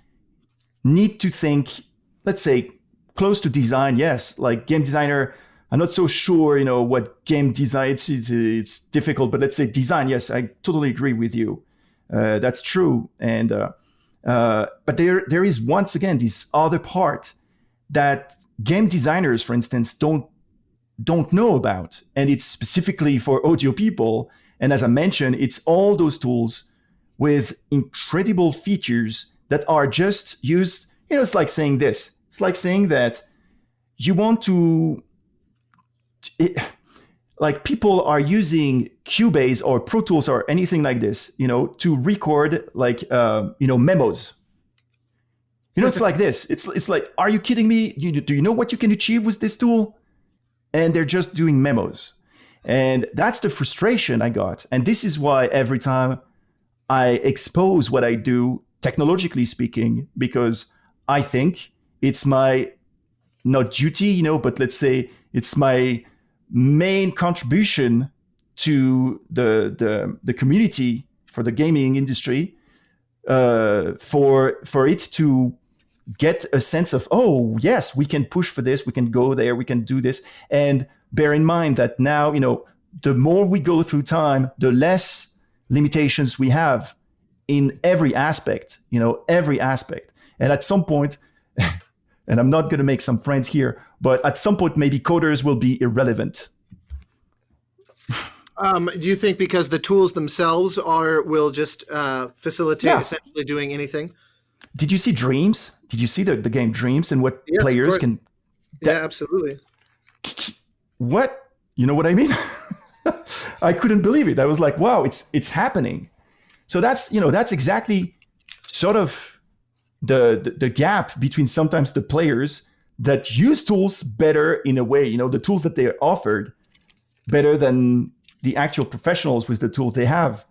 need to think, let's say, close to design. Yes, like game designer, I'm not so sure, what game design, it's difficult, but let's say design. Yes, I totally agree with you. That's true. And but there is, once again, this other part that game designers, for instance, don't know about. And it's specifically for audio people. And as I mentioned, it's all those tools with incredible features that are just used. It's like saying this. It's like saying that you want to, like people are using Cubase or Pro Tools or anything like this, to record like, memos. It's like this. It's like, are you kidding me? Do you know what you can achieve with this tool? And they're just doing memos. And that's the frustration I got. And this is why every time I expose what I do, technologically speaking, because I think it's my, not duty, but let's say it's my main contribution to the community, for the gaming industry, for it to get a sense of, oh, yes, we can push for this, we can go there, we can do this. And bear in mind that now, the more we go through time, the less limitations we have in every aspect, every aspect. And at some point, and I'm not going to make some friends here, but at some point, maybe coders will be irrelevant. Do you think because the tools themselves will just facilitate essentially doing anything? Did you see Dreams? Did you see the game Dreams and what players can? Yeah, absolutely. What? You know what I mean? I couldn't believe it. I was like, wow, it's happening. So that's exactly sort of the gap between sometimes the players that use tools better in a way, the tools that they offered better than the actual professionals with the tools they have.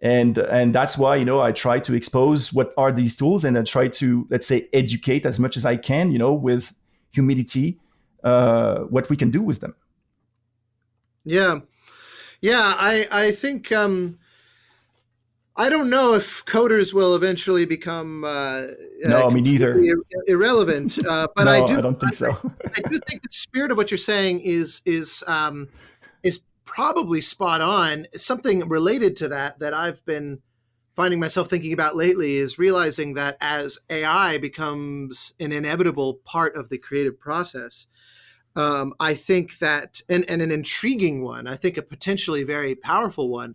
And that's why, I try to expose what are these tools, and I try to, let's say, educate as much as I can, with humility, what we can do with them. Yeah. I think I don't know if coders will eventually become No, me neither. completely irrelevant, but No, I don't think so. I do think the spirit of what you're saying is probably spot on. Something related to that I've been finding myself thinking about lately is realizing that as AI becomes an inevitable part of the creative process, I think that, and an intriguing one, I think a potentially very powerful one,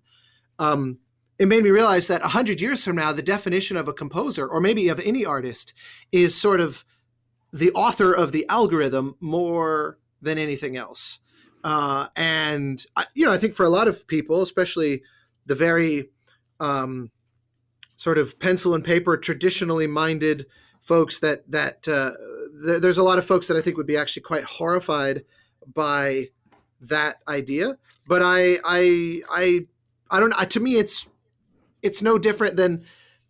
it made me realize that 100 years from now, the definition of a composer, or maybe of any artist, is sort of the author of the algorithm more than anything else. And I think for a lot of people, especially the very sort of pencil and paper, traditionally minded folks, there's a lot of folks that I think would be actually quite horrified by that idea. But I don't know. To me, it's no different than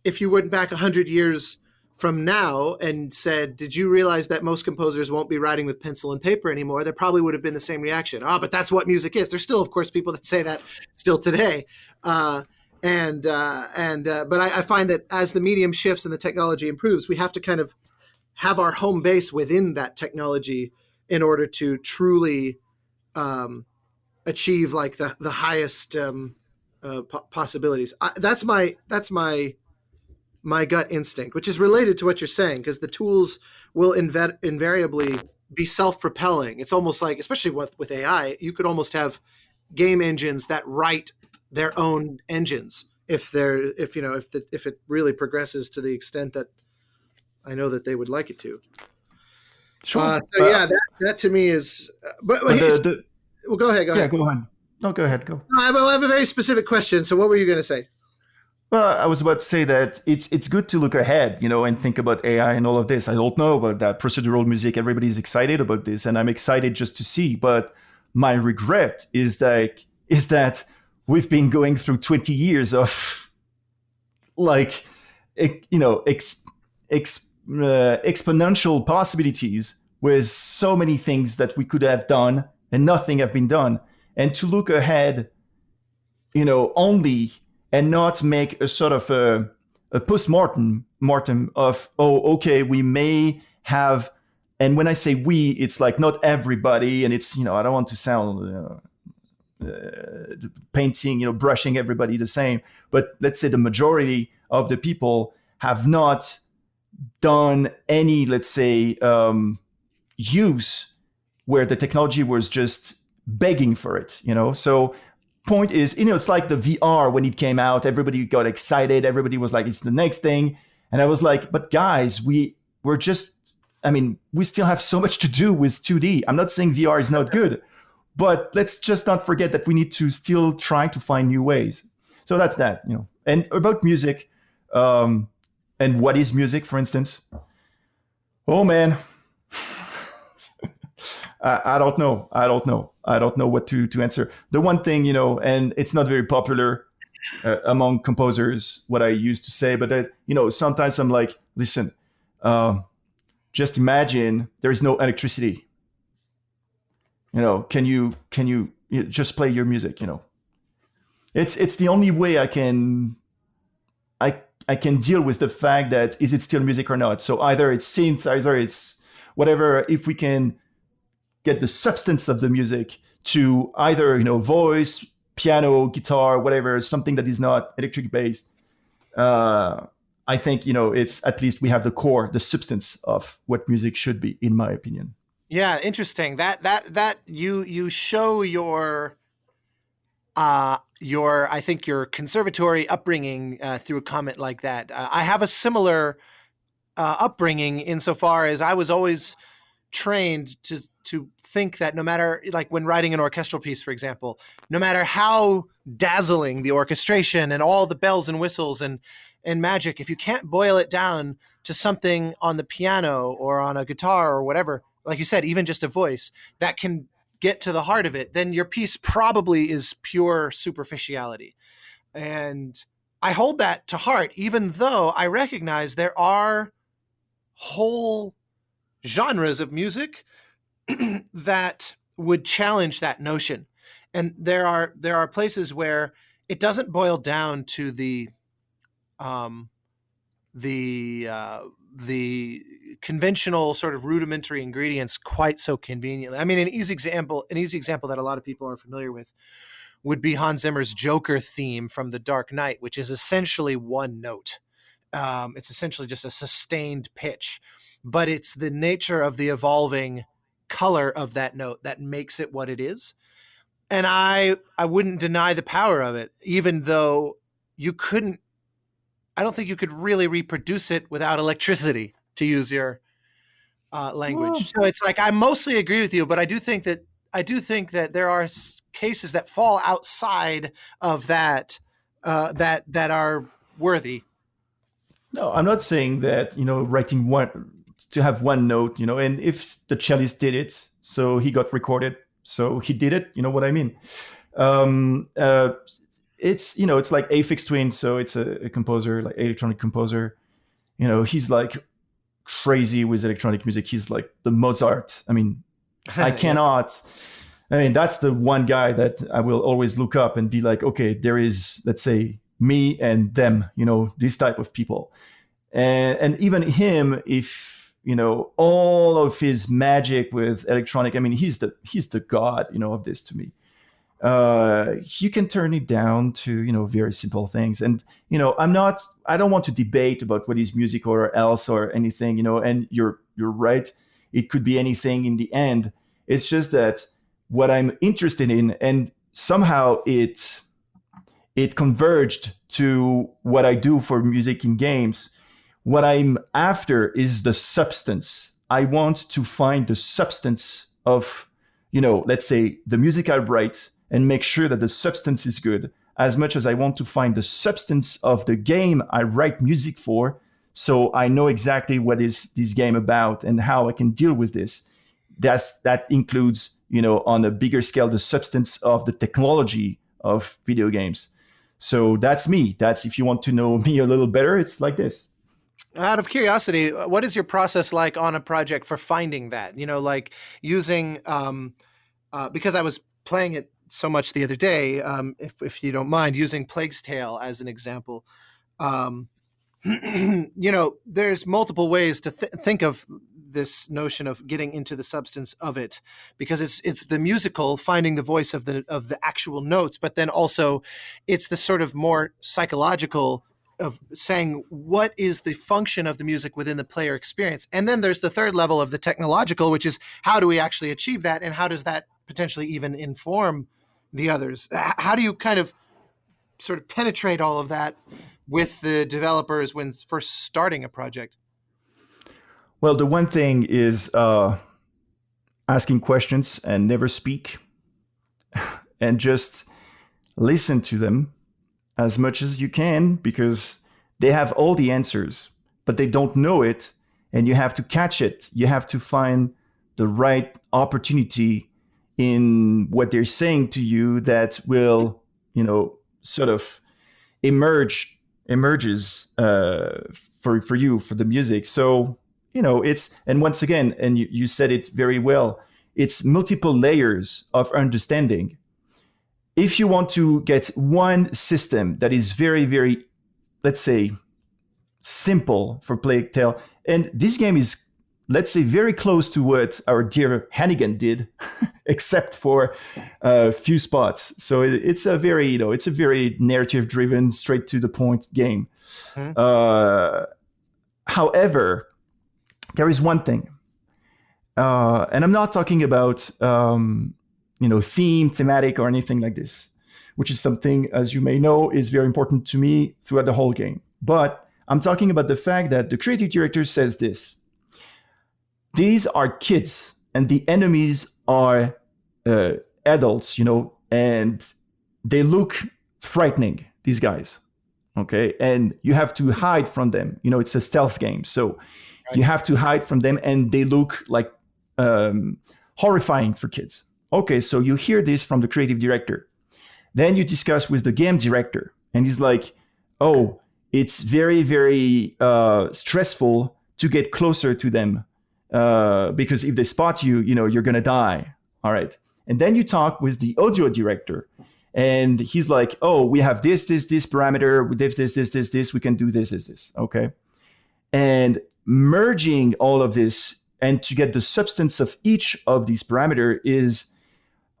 if you went back 100 years from now and said, did you realize that most composers won't be writing with pencil and paper anymore? There probably would have been the same reaction. But that's what music is. There's still, of course, people that say that still today. But I find that as the medium shifts and the technology improves, we have to kind of have our home base within that technology in order to truly achieve like the highest possibilities. That's my gut instinct, which is related to what you're saying, because the tools will invariably be self-propelling. It's almost like, especially with AI, you could almost have game engines that write their own engines if it really progresses to the extent that I know that they would like it to. Sure. That to me is. Well, go ahead. Yeah, go ahead. No, go ahead. Go. I have a very specific question. So, what were you going to say? Well, I was about to say that it's good to look ahead, and think about AI and all of this. I don't know about that procedural music. Everybody's excited about this, and I'm excited just to see. But my regret is that we've been going through 20 years of exponential possibilities with so many things that we could have done and nothing have been done. And to look ahead, only, and not make a sort of a post-mortem of, okay, we may have, and when I say we, it's like not everybody, and it's, I don't want to sound painting, brushing everybody the same, but let's say the majority of the people have not done any, let's say, use where the technology was just begging for it, So point is, it's like the VR when it came out, everybody got excited. Everybody was like, it's the next thing. And I was like, but guys, we still have so much to do with 2D. I'm not saying VR is not good, but let's just not forget that we need to still try to find new ways. So that's that, And about music, and what is music, for instance? Oh man, I don't know. I don't know what to answer. The one thing, and it's not very popular among composers, what I used to say, but sometimes I'm like, listen, just imagine there is no electricity. Can you just play your music? It's the only way I can deal with the fact that is it still music or not. So either it's synth, either it's whatever. If we can get the substance of the music to either voice, piano, guitar, whatever, something that is not electric based, I think it's at least we have the core, the substance of what music should be, in my opinion. Yeah, interesting. That you show your I think your conservatory upbringing through a comment like that. I have a similar upbringing insofar as I was always trained to think that no matter, like when writing an orchestral piece, for example, no matter how dazzling the orchestration and all the bells and whistles and magic, if you can't boil it down to something on the piano or on a guitar or whatever, like you said, even just a voice that can get to the heart of it, then your piece probably is pure superficiality. And I hold that to heart, even though I recognize there are whole genres of music that would challenge that notion. And there are places where it doesn't boil down to the the conventional sort of rudimentary ingredients quite so conveniently. I mean, an easy example that a lot of people are familiar with would be Hans Zimmer's Joker theme from The Dark Knight, which is essentially one note. It's essentially just a sustained pitch, but it's the nature of the evolving color of that note that makes it what it is. And I wouldn't deny the power of it, even though I don't think you could really reproduce it without electricity, to use your language. So it's like, I mostly agree with you, but I do think that there are cases that fall outside of that, that are worthy. No, I'm not saying that, writing to have one note, and if the cellist did it, so he got recorded, so he did it, you know what I mean? It's, it's like Aphex Twin, so it's a composer, like electronic composer. He's like crazy with electronic music. He's like the Mozart. I mean, I cannot. I mean, that's the one guy that I will always look up and be like, okay, there is, let's say, me and them, this type of people. And even him, if, all of his magic with electronic, I mean, he's the god, of this to me. You can turn it down to, very simple things. And, I don't want to debate about what is music or else or anything, and you're right. It could be anything in the end. It's just that what I'm interested in, and somehow it converged to what I do for music in games. What I'm after is the substance. I want to find the substance of, let's say the music I write, and make sure that the substance is good, as much as I want to find the substance of the game I write music for, so I know exactly what is this game about and how I can deal with this. That includes, on a bigger scale, the substance of the technology of video games. So that's me. That's, if you want to know me a little better, it's like this. Out of curiosity, what is your process like on a project for finding that? Like using, because I was playing it so much the other day, if you don't mind, using Plague's Tale as an example. There's multiple ways to think of this notion of getting into the substance of it, because it's the musical, finding the voice of the actual notes, but then also it's the sort of more psychological of saying what is the function of the music within the player experience. And then there's the third level of the technological, which is how do we actually achieve that, and how does that potentially even inform the others? How do you kind of sort of penetrate all of that with the developers when first starting a project? Well, the one thing is asking questions and never speak, and just listen to them as much as you can, because they have all the answers, but they don't know it, and you have to catch it. You have to find the right opportunity in what they're saying to you that will, sort of emerges for you, for the music. So, it's, and once again, and you said it very well, it's multiple layers of understanding. If you want to get one system that is very, very, let's say, simple for Plague Tale, and this game is, let's say, very close to what our dear Hannigan did, except for a few spots. So it's a very, it's a very narrative-driven, straight to the point game. Mm-hmm. However, there is one thing, and I'm not talking about thematic or anything like this, which is something, as you may know, is very important to me throughout the whole game. But I'm talking about the fact that the creative director says this: these are kids, and the enemies are adults, and they look frightening, these guys, okay? And you have to hide from them. It's a stealth game, so you have to hide from them, and they look like horrifying for kids. Okay, so you hear this from the creative director. Then you discuss with the game director, and he's like, oh, it's very, very stressful to get closer to them, because if they spot you, you're going to die. All right. And then you talk with the audio director, And he's like, oh, we have this parameter, with this, we can do this. Okay. And merging all of this and to get the substance of each of these parameters is,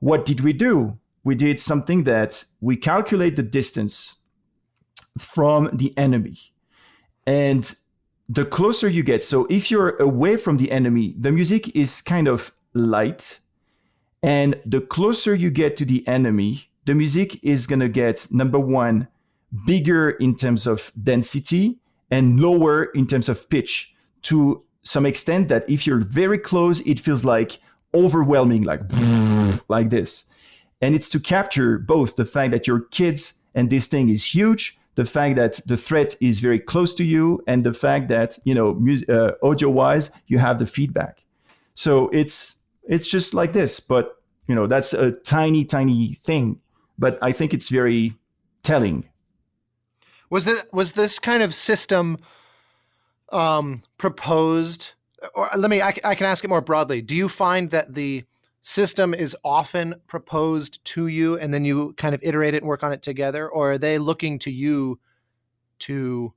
what did we do? We did something that we calculate the distance from the enemy. And the closer you get, so if you're away from the enemy, the music is kind of light. And the closer you get to the enemy, the music is going to get, number one, bigger in terms of density and lower in terms of pitch, to some extent that if you're very close, it feels like overwhelming, like this. And it's to capture both the fact that your kids and this thing is huge, the fact that the threat is very close to you, and the fact that, audio-wise, you have the feedback. So it's just like this, but that's a tiny thing, but I think it's very telling. Was this kind of system proposed, or I can ask it more broadly. Do you find that the system is often proposed to you and then you kind of iterate it and work on it together, or are they looking to you to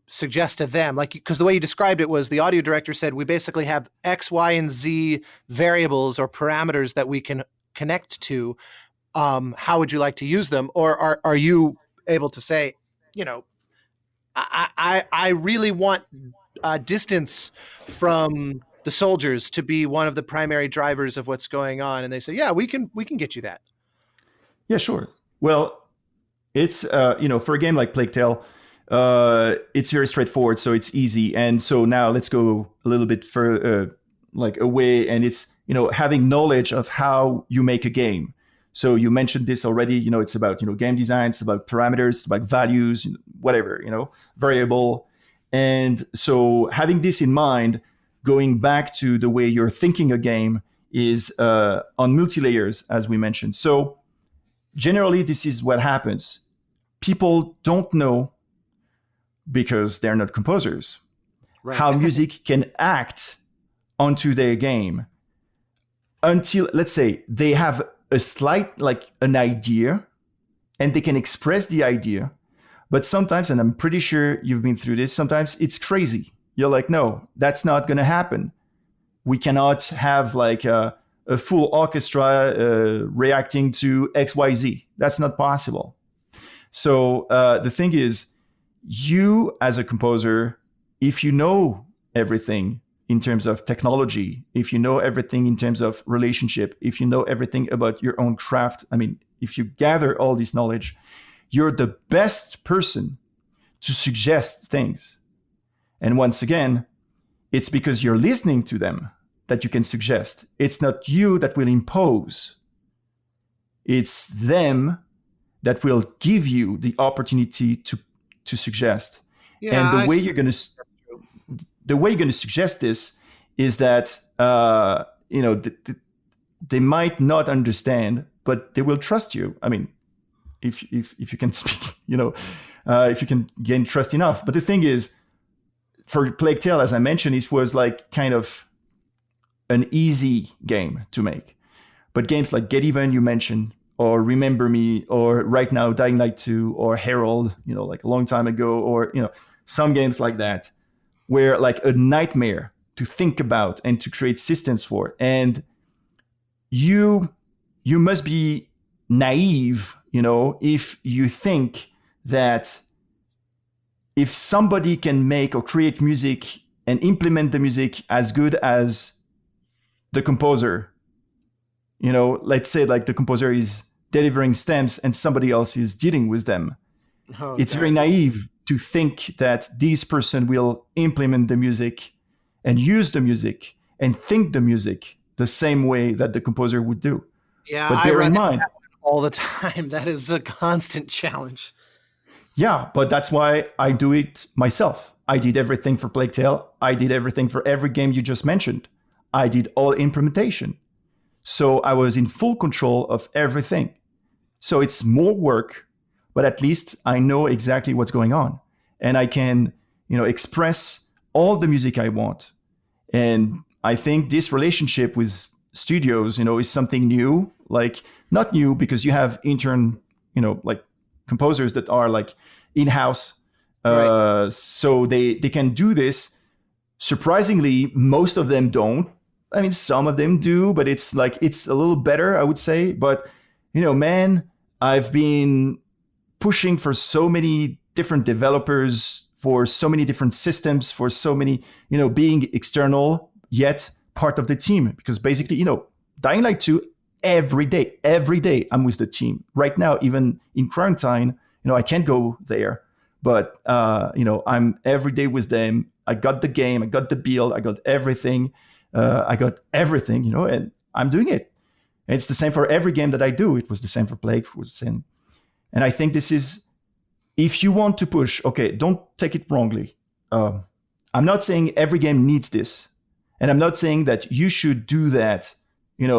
suggest to them? Like, because the way you described it was the audio director said, we basically have X, Y, and Z variables or parameters that we can connect to. How would you like to use them? Or are you able to say, I really want distance from the soldiers to be one of the primary drivers of what's going on, and they say, yeah, we can get you that. Yeah, sure. Well, it's for a game like Plague Tale, it's very straightforward, so it's easy. And so now let's go a little bit further, away, and it's having knowledge of how you make a game. So you mentioned this already. It's about game design, it's about parameters, it's about values, whatever, variable. And so having this in mind, going back to the way you're thinking a game is on multi-layers, as we mentioned. So generally, this is what happens. People don't know, because they're not composers, right, how music can act onto their game until, let's say, they have a slight, an idea, and they can express the idea. But sometimes, and I'm pretty sure you've been through this, sometimes it's crazy. You're like, no, that's not going to happen. We cannot have a full orchestra reacting to XYZ. That's not possible. So the thing is, you as a composer, if you know everything in terms of technology, if you know everything in terms of relationship, if you know everything about your own craft, if you gather all this knowledge, you're the best person to suggest things. And once again, it's because you're listening to them that you can suggest. It's not you that will impose. It's them that will give you the opportunity to suggest. Yeah, and the way you're going to suggest this is that they might not understand, but they will trust you. If you can speak, if you can gain trust enough. But the thing is, for Plague Tale, as I mentioned, it was kind of an easy game to make. But games like Get Even, you mentioned, or Remember Me, or right now Dying Light 2, or Herald, a long time ago, or some games like that, were a nightmare to think about and to create systems for. And you must be naive, if you think that if somebody can make or create music and implement the music as good as the composer, let's say the composer is delivering stems and somebody else is dealing with them. It's very naive to think that this person will implement the music and use the music and think the music the same way that the composer would do. Yeah, but bear in mind, all the time. That is a constant challenge. Yeah, but that's why I do it myself. I did everything for Plague Tale. I did everything for every game you just mentioned. I did all implementation. So I was in full control of everything. So it's more work, but at least I know exactly what's going on. And I can, express all the music I want. And I think this relationship with studios, is something new. Like, not new because you have intern, like composers that are like in-house. Right. So they can do this. Surprisingly, most of them don't. I mean, some of them do, but it's a little better, I would say. But, man, I've been pushing for so many different developers, for so many different systems, for so many, being external, yet part of the team. Because basically, Dying Light 2, every day, I'm with the team. Right now, even in quarantine, I can't go there. But, I'm every day with them. I got the game, I got the build, I got everything. And I'm doing it. And it's the same for every game that I do. It was the same for Plague, it was the same. And I think this is, if you want to push, okay, don't take it wrongly. I'm not saying every game needs this. And I'm not saying that you should do that,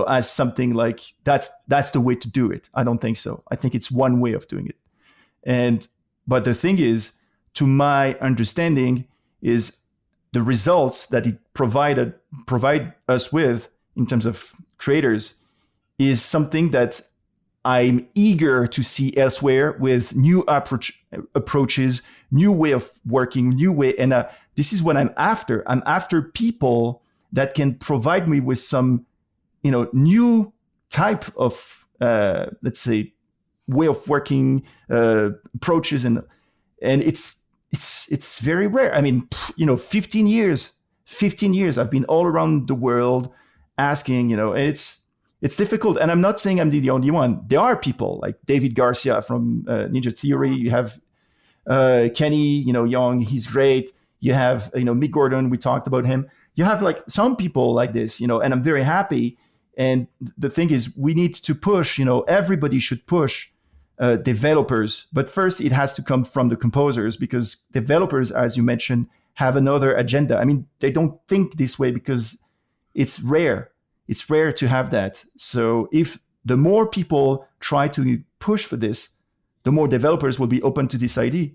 as something like that's the way to do it. I don't think so. I think it's one way of doing it. But the thing is, to my understanding, is the results that it provide us with in terms of creators is something that I'm eager to see elsewhere, with new approaches, new way of working, new way. And this is what I'm after. I'm after people that can provide me with some, new type of, let's say, way of working, approaches, and it's very rare. I mean, 15 years I've been all around the world asking, it's difficult. And I'm not saying I'm the only one. There are people like David Garcia from Ninja Theory. You have Kenny, Young, he's great. You have, Mick Gordon, we talked about him. You have like some people like this, and I'm very happy. And the thing is, we need to push, everybody should push developers. But first, it has to come from the composers, because developers, as you mentioned, have another agenda. I mean, they don't think this way because it's rare. It's rare to have that. So if the more people try to push for this, the more developers will be open to this idea.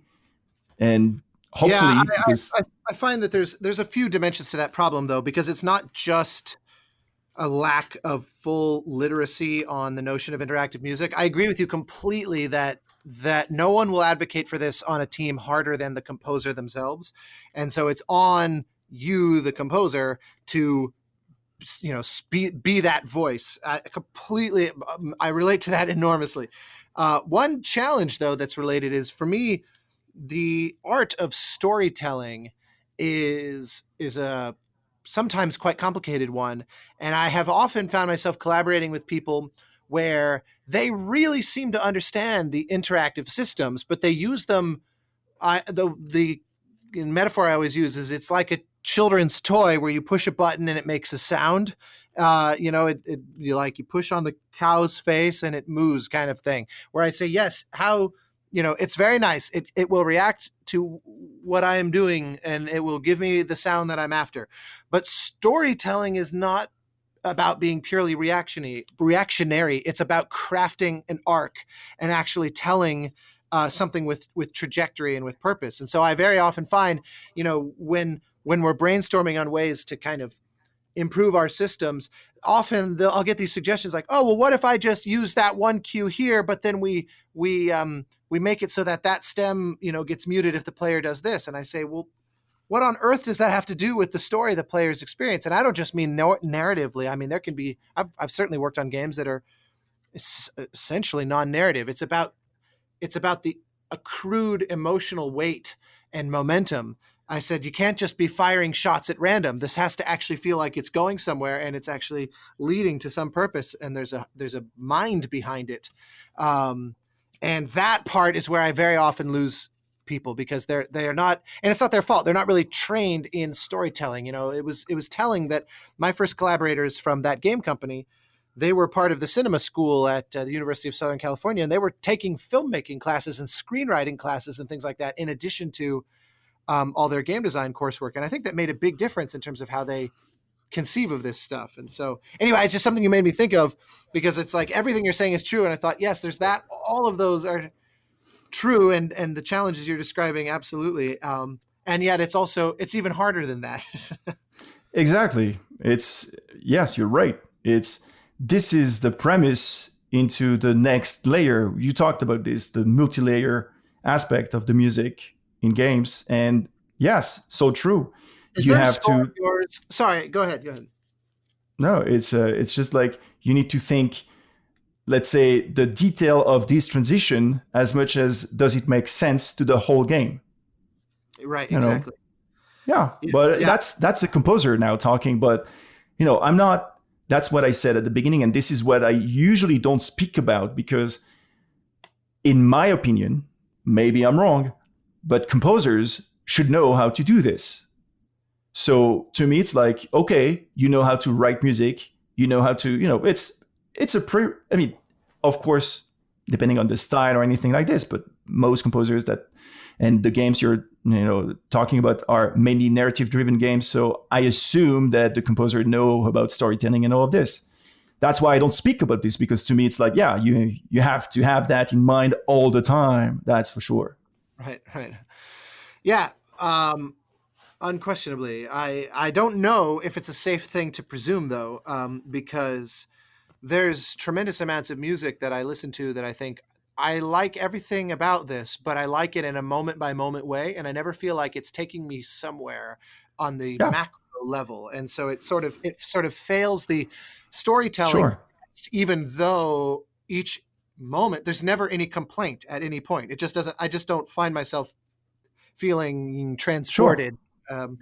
And hopefully, I find that there's a few dimensions to that problem, though, because it's not just a lack of full literacy on the notion of interactive music. I agree with you completely that no one will advocate for this on a team harder than the composer themselves. And so it's on you, the composer, to be that voice. I relate to that enormously. One challenge, though, that's related is, for me, the art of storytelling is a sometimes quite complicated one. And I have often found myself collaborating with people where they really seem to understand the interactive systems, but they use them. The metaphor I always use is, it's like a children's toy where you push a button and it makes a sound. You push on the cow's face and it moves, kind of thing. Where I say, yes, how, it's very nice. It will react to what I am doing and it will give me the sound that I'm after. But storytelling is not about being purely reactionary. It's about crafting an arc and actually telling something with trajectory and with purpose. And so I very often find, when we're brainstorming on ways to kind of improve our systems, often I'll get these suggestions like, oh, well, what if I just use that one cue here, but then we make it so that stem, gets muted if the player does this. And I say, well, what on earth does that have to do with the story the players experience? And I don't just mean narratively. I mean, there can be, I've certainly worked on games that are essentially non-narrative. It's about the accrued emotional weight and momentum. I said, you can't just be firing shots at random. This has to actually feel like it's going somewhere and it's actually leading to some purpose. And there's a mind behind it. And that part is where I very often lose people, because they are not, and it's not their fault. They're not really trained in storytelling. It was telling that my first collaborators from that game company, they were part of the cinema school at the University of Southern California, and they were taking filmmaking classes and screenwriting classes and things like that, in addition to all their game design coursework. And I think that made a big difference in terms of how they conceive of this stuff. And so anyway, it's just something you made me think of, because it's like everything you're saying is true. And I thought, yes, there's that. All of those are true. And the challenges you're describing, absolutely. And yet it's even harder than that. Exactly. Yes, you're right. This is the premise into the next layer. You talked about this, the multi-layer aspect of the music in games, and yes, so true. Is there a score of yours? Sorry, go ahead. No, it's just like you need to think, let's say, the detail of this transition as much as does it make sense to the whole game. Right, exactly. Yeah, but that's the composer now talking. But I'm not. That's what I said at the beginning, and this is what I usually don't speak about because, in my opinion, maybe I'm wrong, but composers should know how to do this. So to me, it's like, okay, you know how to write music, you know how to, it's I mean, of course, depending on the style or anything like this, but most composers and the games you're talking about are mainly narrative-driven games. So I assume that the composer know about storytelling and all of this. That's why I don't speak about this, because to me it's like, yeah, you have to have that in mind all the time. That's for sure. Right. Yeah. Unquestionably. I don't know if it's a safe thing to presume, though, because there's tremendous amounts of music that I listen to that I think, I like everything about this, but I like it in a moment by moment way, and I never feel like it's taking me somewhere on the macro level. And so it sort of fails the storytelling, even though each moment there's never any complaint at any point. It just doesn't. I just don't find myself feeling transported. And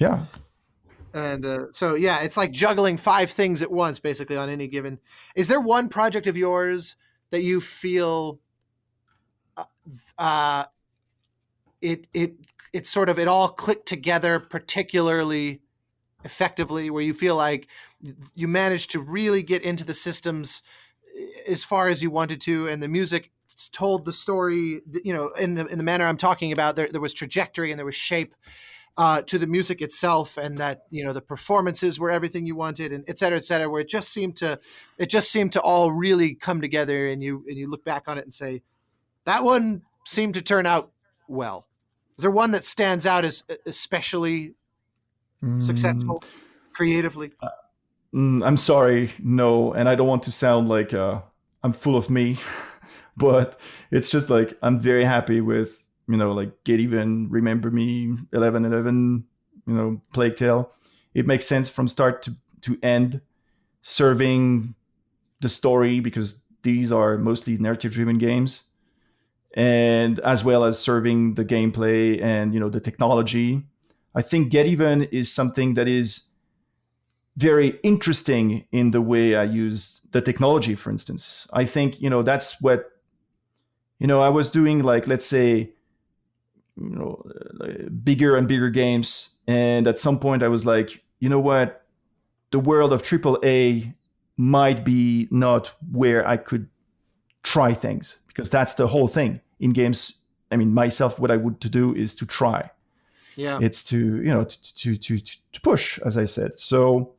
so it's like juggling 5 things at once, basically, on any given. Is there one project of yours that you feel? It sort of, it all clicked together particularly effectively, where you feel like you managed to really get into the systems as far as you wanted to, and the music told the story, in the manner I'm talking about. There was trajectory and there was shape to the music itself, and that the performances were everything you wanted, and et cetera, where it just seemed to all really come together, and you look back on it and say, that one seemed to turn out well. Is there one that stands out as especially successful creatively? I'm sorry, no, and I don't want to sound like I'm full of me, but it's just like I'm very happy with like Get Even, Remember Me, 1111, Plague Tale. It makes sense from start to end, serving the story, because these are mostly narrative-driven games, and as well as serving the gameplay and the technology. I think Get Even is something that is very interesting in the way I use the technology, for instance. I think that's what I was doing, like, let's say, bigger and bigger games, and at some point I was like, you know what, the world of AAA might be not where I could try things, because that's the whole thing in games. I mean, myself, what I would to do is to try. Yeah, it's to to push, as I said. So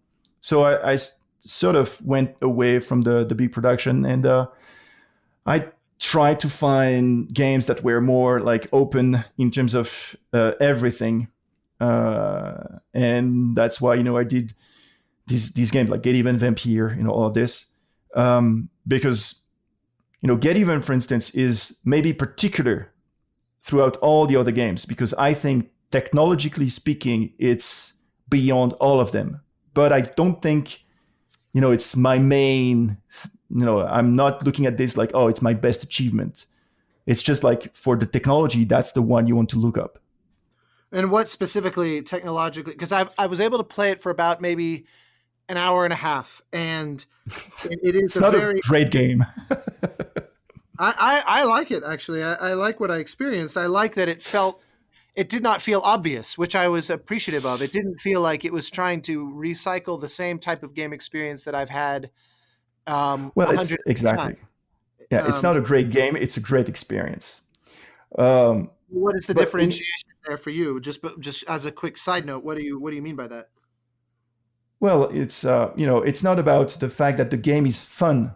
I sort of went away from the big production, and I tried to find games that were more like open in terms of everything, and that's why I did these games like Get Even, VAMPYR, all of this, because Get Even, for instance, is maybe particular throughout all the other games, because I think technologically speaking, it's beyond all of them. But I don't think, it's my main, I'm not looking at this like, oh, it's my best achievement. It's just like, for the technology, that's the one you want to look up. And what specifically technologically, because I was able to play it for about maybe an hour and a half, and it is it's a great game. I like it, actually. I like what I experienced. I like that it did not feel obvious, which I was appreciative of. It didn't feel like it was trying to recycle the same type of game experience that I've had. Exactly. Yeah, it's not a great game. It's a great experience. What is the differentiation there for you? Just as a quick side note, what do you mean by that? Well, it's it's not about the fact that the game is fun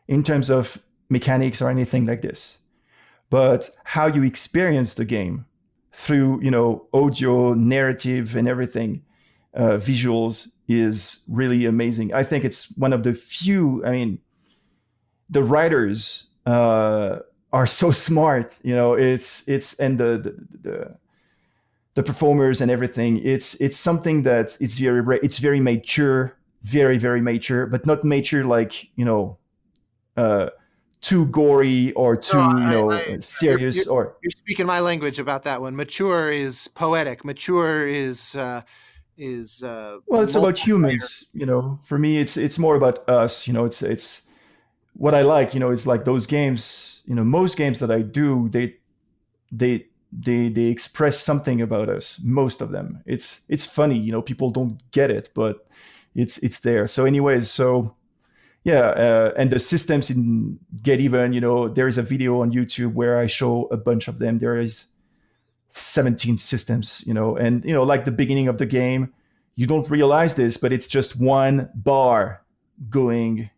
in terms of mechanics or anything like this, but how you experience the game through audio, narrative, and everything. visuals is really amazing. I think it's one of the few. I mean, the writers are so smart. It's and the performers and everything. It's something that it's very mature, very very mature, but not mature like too gory or too serious. Or you're speaking my language about that one. Mature is poetic. Mature is well, it's about humans. For me, it's more about us. It's what I like. It's like those games. Most games that I do, they express something about us. Most of them. It's funny. People don't get it, but it's there. So anyways, yeah, and the systems in Get Even, there is a video on YouTube where I show a bunch of them. There is 17 systems, and like the beginning of the game, you don't realize this, but it's just one bar going,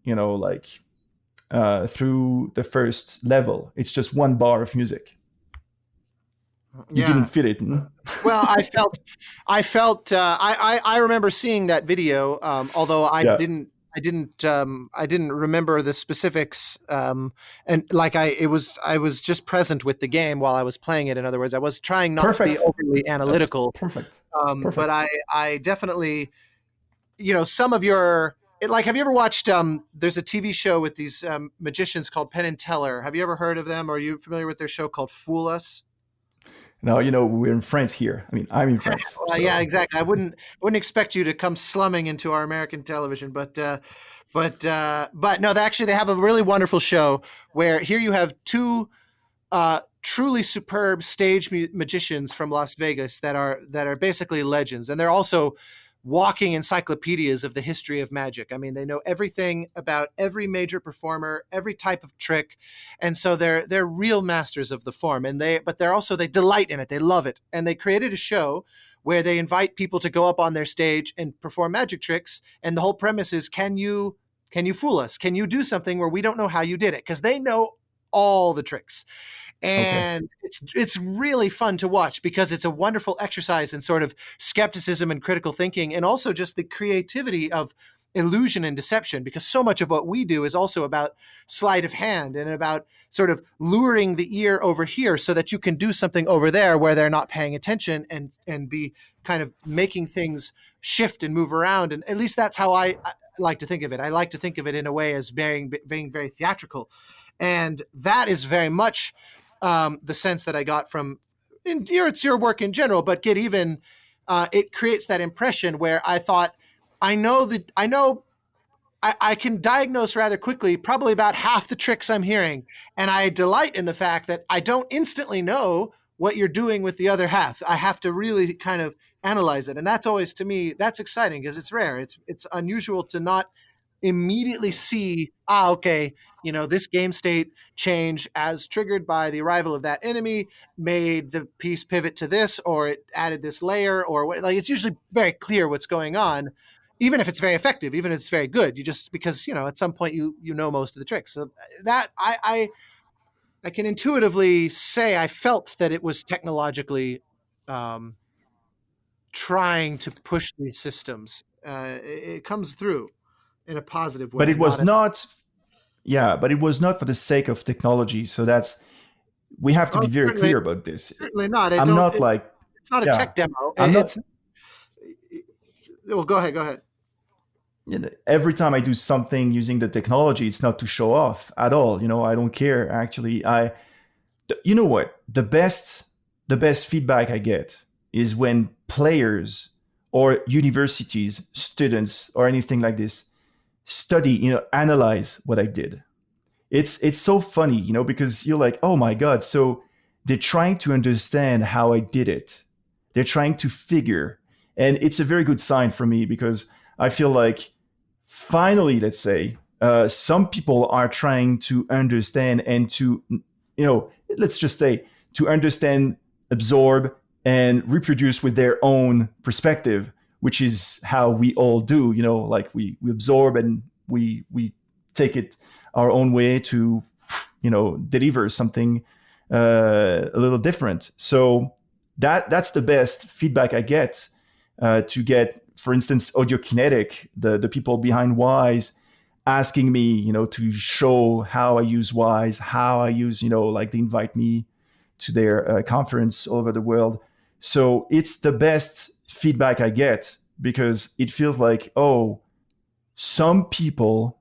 through the first level. It's just one bar of music. You didn't feel it. Well, I remember seeing that video, although I didn't remember the specifics, and like I was just present with the game while I was playing it. In other words, I was trying not to be overly analytical. That's perfect. But I definitely, some of your, like, have you ever watched? There's a TV show with these magicians called Penn and Teller. Have you ever heard of them? Or are you familiar with their show called Fool Us? No, we're in France here. I mean, I'm in France. Well, so. Yeah, exactly. I wouldn't expect you to come slumming into our American television, but no, they have a really wonderful show where here you have two truly superb stage magicians from Las Vegas that are basically legends, and they're also walking encyclopedias of the history of magic. I mean, they know everything about every major performer, every type of trick, and so they're real masters of the form. And they delight in it. They love it, and they created a show where they invite people to go up on their stage and perform magic tricks. And the whole premise is, can you fool us? Can you do something where we don't know how you did it? Because they know all the tricks. And it's really fun to watch because it's a wonderful exercise in sort of skepticism and critical thinking, and also just the creativity of illusion and deception, because so much of what we do is also about sleight of hand and about sort of luring the ear over here so that you can do something over there where they're not paying attention, and be kind of making things shift and move around. And at least that's how I like to think of it. I like to think of it in a way as being very theatrical. And that is very much the sense that I got from it's your work in general, but Get Even, it creates that impression where I thought, I can diagnose rather quickly probably about half the tricks I'm hearing, and I delight in the fact that I don't instantly know what you're doing with the other half. I have to really kind of analyze it, and that's always, to me, that's exciting because it's rare. It's unusual to not immediately see, okay, this game state change as triggered by the arrival of that enemy made the piece pivot to this, or it added this layer, or what. Like, it's usually very clear what's going on, even if it's very effective, even if it's very good. You just, because at some point you know most of the tricks. So that I can intuitively say I felt that it was technologically trying to push these systems. It comes through in a positive way. But it was not for the sake of technology. So we have to be very clear about this. Certainly not. It's not a tech demo. Well, go ahead. Every time I do something using the technology, it's not to show off at all. I don't care. Actually, you know what? The best feedback I get is when players or universities, students, or anything like this study, analyze what I did. It's so funny, because you're like, oh my God. So they're trying to understand how I did it. They're trying to figure, and it's a very good sign for me, because I feel like finally, let's say, some people are trying to understand and to, let's just say, to understand, absorb, and reproduce with their own perspective, which is how we all do, like we absorb and we take it our own way to, deliver something a little different. So that's the best feedback I get. to get, for instance, Audiokinetic, the people behind Wise, asking me, to show how I use Wise, how I use, like they invite me to their conference all over the world. So it's the best feedback I get, because it feels like, oh, some people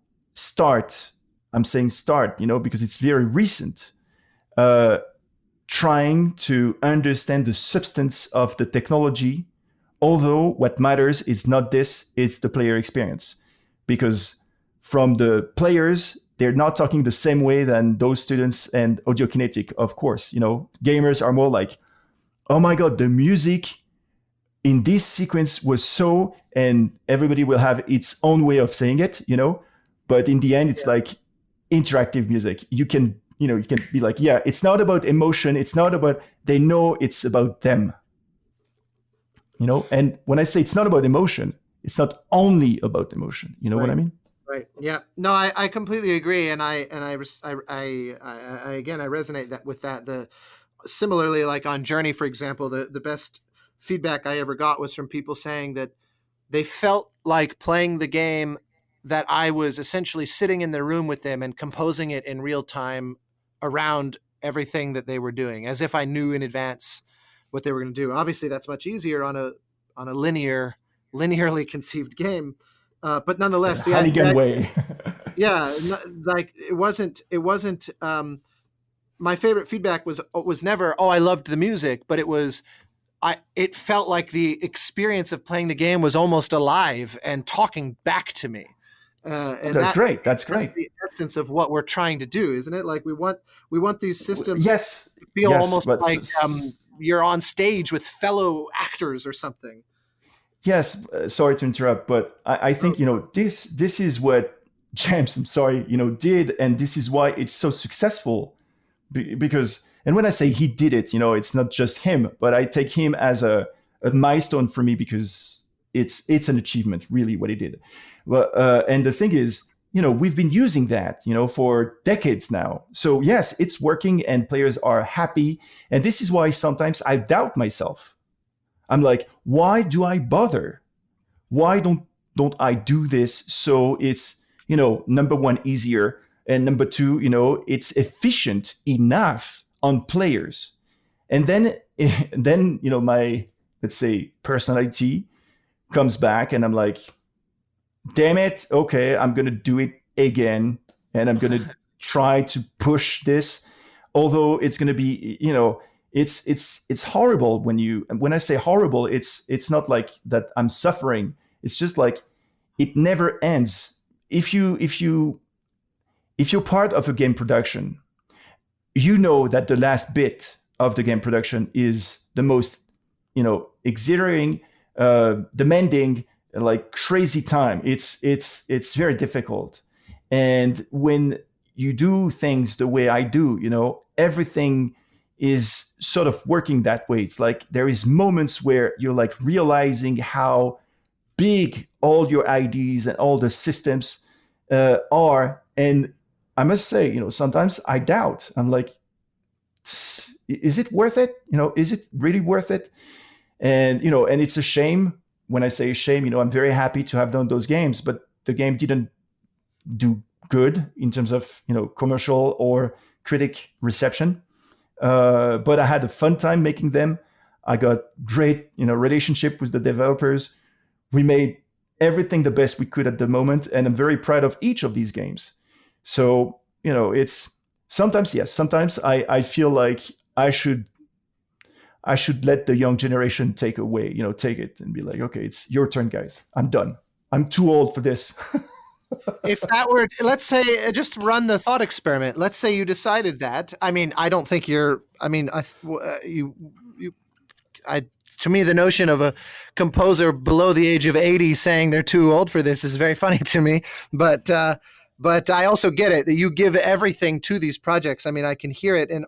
I'm saying start, because it's very recent, trying to understand the substance of the technology, although what matters is not this, it's the player experience. Because from the players, they're not talking the same way than those students and Audiokinetic, of course. Gamers are more like, oh my God, the music in this sequence was so, and everybody will have its own way of saying it, but in the end, it's like interactive music. You can be like, yeah, it's not about emotion. It's not about, they know it's about them, and when I say it's not about emotion, it's not only about emotion. You know what I mean? Right. Yeah. No, I completely agree. And I again, I resonate with that. Similarly, like on Journey, for example, the best feedback I ever got was from people saying that they felt like playing the game, that I was essentially sitting in the room with them and composing it in real time around everything that they were doing, as if I knew in advance what they were going to do. Obviously, that's much easier on a linearly conceived game, but nonetheless, the Hannigan way. Yeah, like it wasn't. My favorite feedback was never, oh, I loved the music, but it felt like the experience of playing the game was almost alive and talking back to me. And that's great. That's the essence of what we're trying to do, isn't it? Like we want these systems to feel almost like you're on stage with fellow actors or something. Yes, sorry to interrupt, but I think this is what James, I'm sorry, did, and this is why it's so successful. Because, and when I say he did it, it's not just him, but I take him as a milestone for me, because it's an achievement, really, what he did. Well, and the thing is, we've been using that, for decades now. So yes, it's working and players are happy. And this is why sometimes I doubt myself. I'm like, why do I bother? Why don't I do this so it's, number one, easier, and number two, it's efficient enough on players. And then my, let's say, personality comes back, and I'm like, damn it, okay, I'm gonna do it again, and I'm gonna try to push this, although it's gonna be, it's horrible when I say horrible, it's not like that I'm suffering. It's just like it never ends. If you're part of a game production, that the last bit of the game production is the most, exhilarating, demanding, like crazy time. It's very difficult. And when you do things the way I do, everything is sort of working that way. It's like there is moments where you're like realizing how big all your IDs and all the systems are. And I must say, sometimes I doubt. I'm like, is it worth it? Is it really worth it? And, and it's a shame. When I say shame, I'm very happy to have done those games, but the game didn't do good in terms of, commercial or critic reception. But I had a fun time making them. I got great, relationship with the developers. We made everything the best we could at the moment, and I'm very proud of each of these games. So, it's sometimes, yes, sometimes I feel like I should let the young generation take it and be like, okay, it's your turn, guys. I'm done. I'm too old for this. If that were, let's say, just run the thought experiment. Let's say you decided that. I mean, I don't think you're. I mean, to me, the notion of a composer below the age of 80 saying they're too old for this is very funny to me. But I also get it that you give everything to these projects. I mean, I can hear it in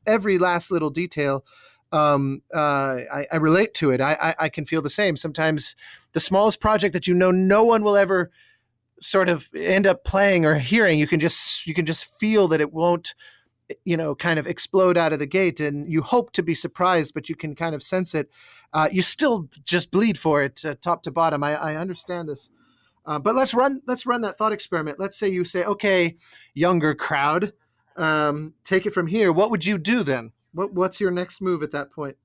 every last little detail. I relate to it. I can feel the same. Sometimes the smallest project that no one will ever sort of end up playing or hearing, you can just feel that it won't kind of explode out of the gate, and you hope to be surprised, but you can kind of sense it. You still just bleed for it, top to bottom. I understand this, but let's run that thought experiment. Let's say you say, okay, younger crowd, take it from here. What would you do then? What's your next move at that point?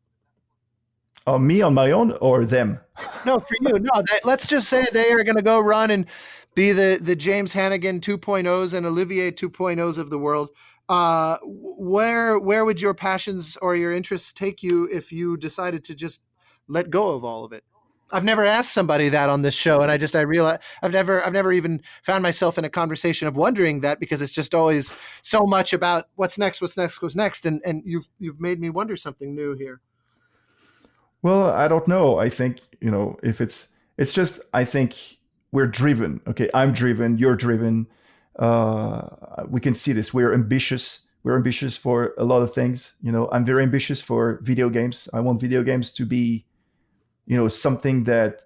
Me on my own or them? No, for you. No, let's just say they are going to go run and be the James Hannigan 2.0s and Olivier 2.0s of the world. Where would your passions or your interests take you if you decided to just let go of all of it? I've never asked somebody that on this show, and I realize I've never even found myself in a conversation of wondering that, because it's just always so much about what's next, and you've made me wonder something new here. Well, I don't know. I think, if it's just, I think we're driven. Okay, I'm driven, you're driven. We can see this. We're ambitious. We're ambitious for a lot of things. I'm very ambitious for video games. I want video games to be, something that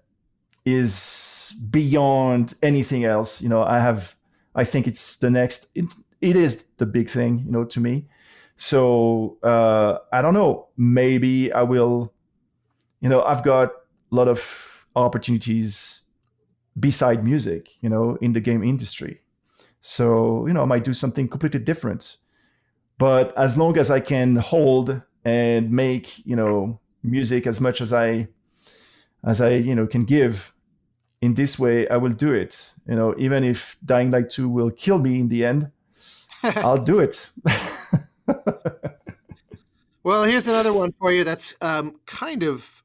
is beyond anything else. I think it's the next, it is the big thing, to me. So I don't know, maybe I will, I've got a lot of opportunities beside music, in the game industry. So, I might do something completely different. But as long as I can hold and make, music as much as I can give in this way, I will do it. Even if Dying Light 2 will kill me in the end, I'll do it. Well, here's another one for you that's kind of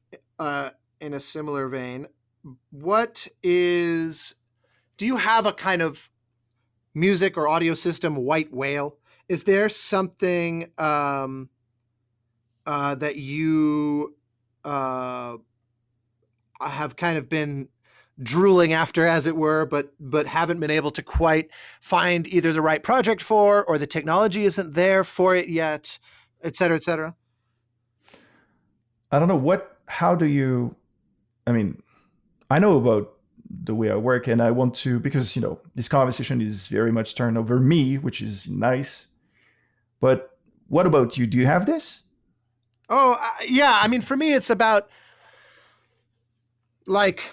in a similar vein. Do you have a kind of music or audio system white whale? Is there something that you have kind of been drooling after, as it were, but haven't been able to quite find either the right project for, or the technology isn't there for it yet, et cetera, et cetera? I don't know I know about the way I work, and I want to, because, this conversation is very much turned over me, which is nice. But what about you? Do you have this? Oh, yeah. I mean, for me, it's about like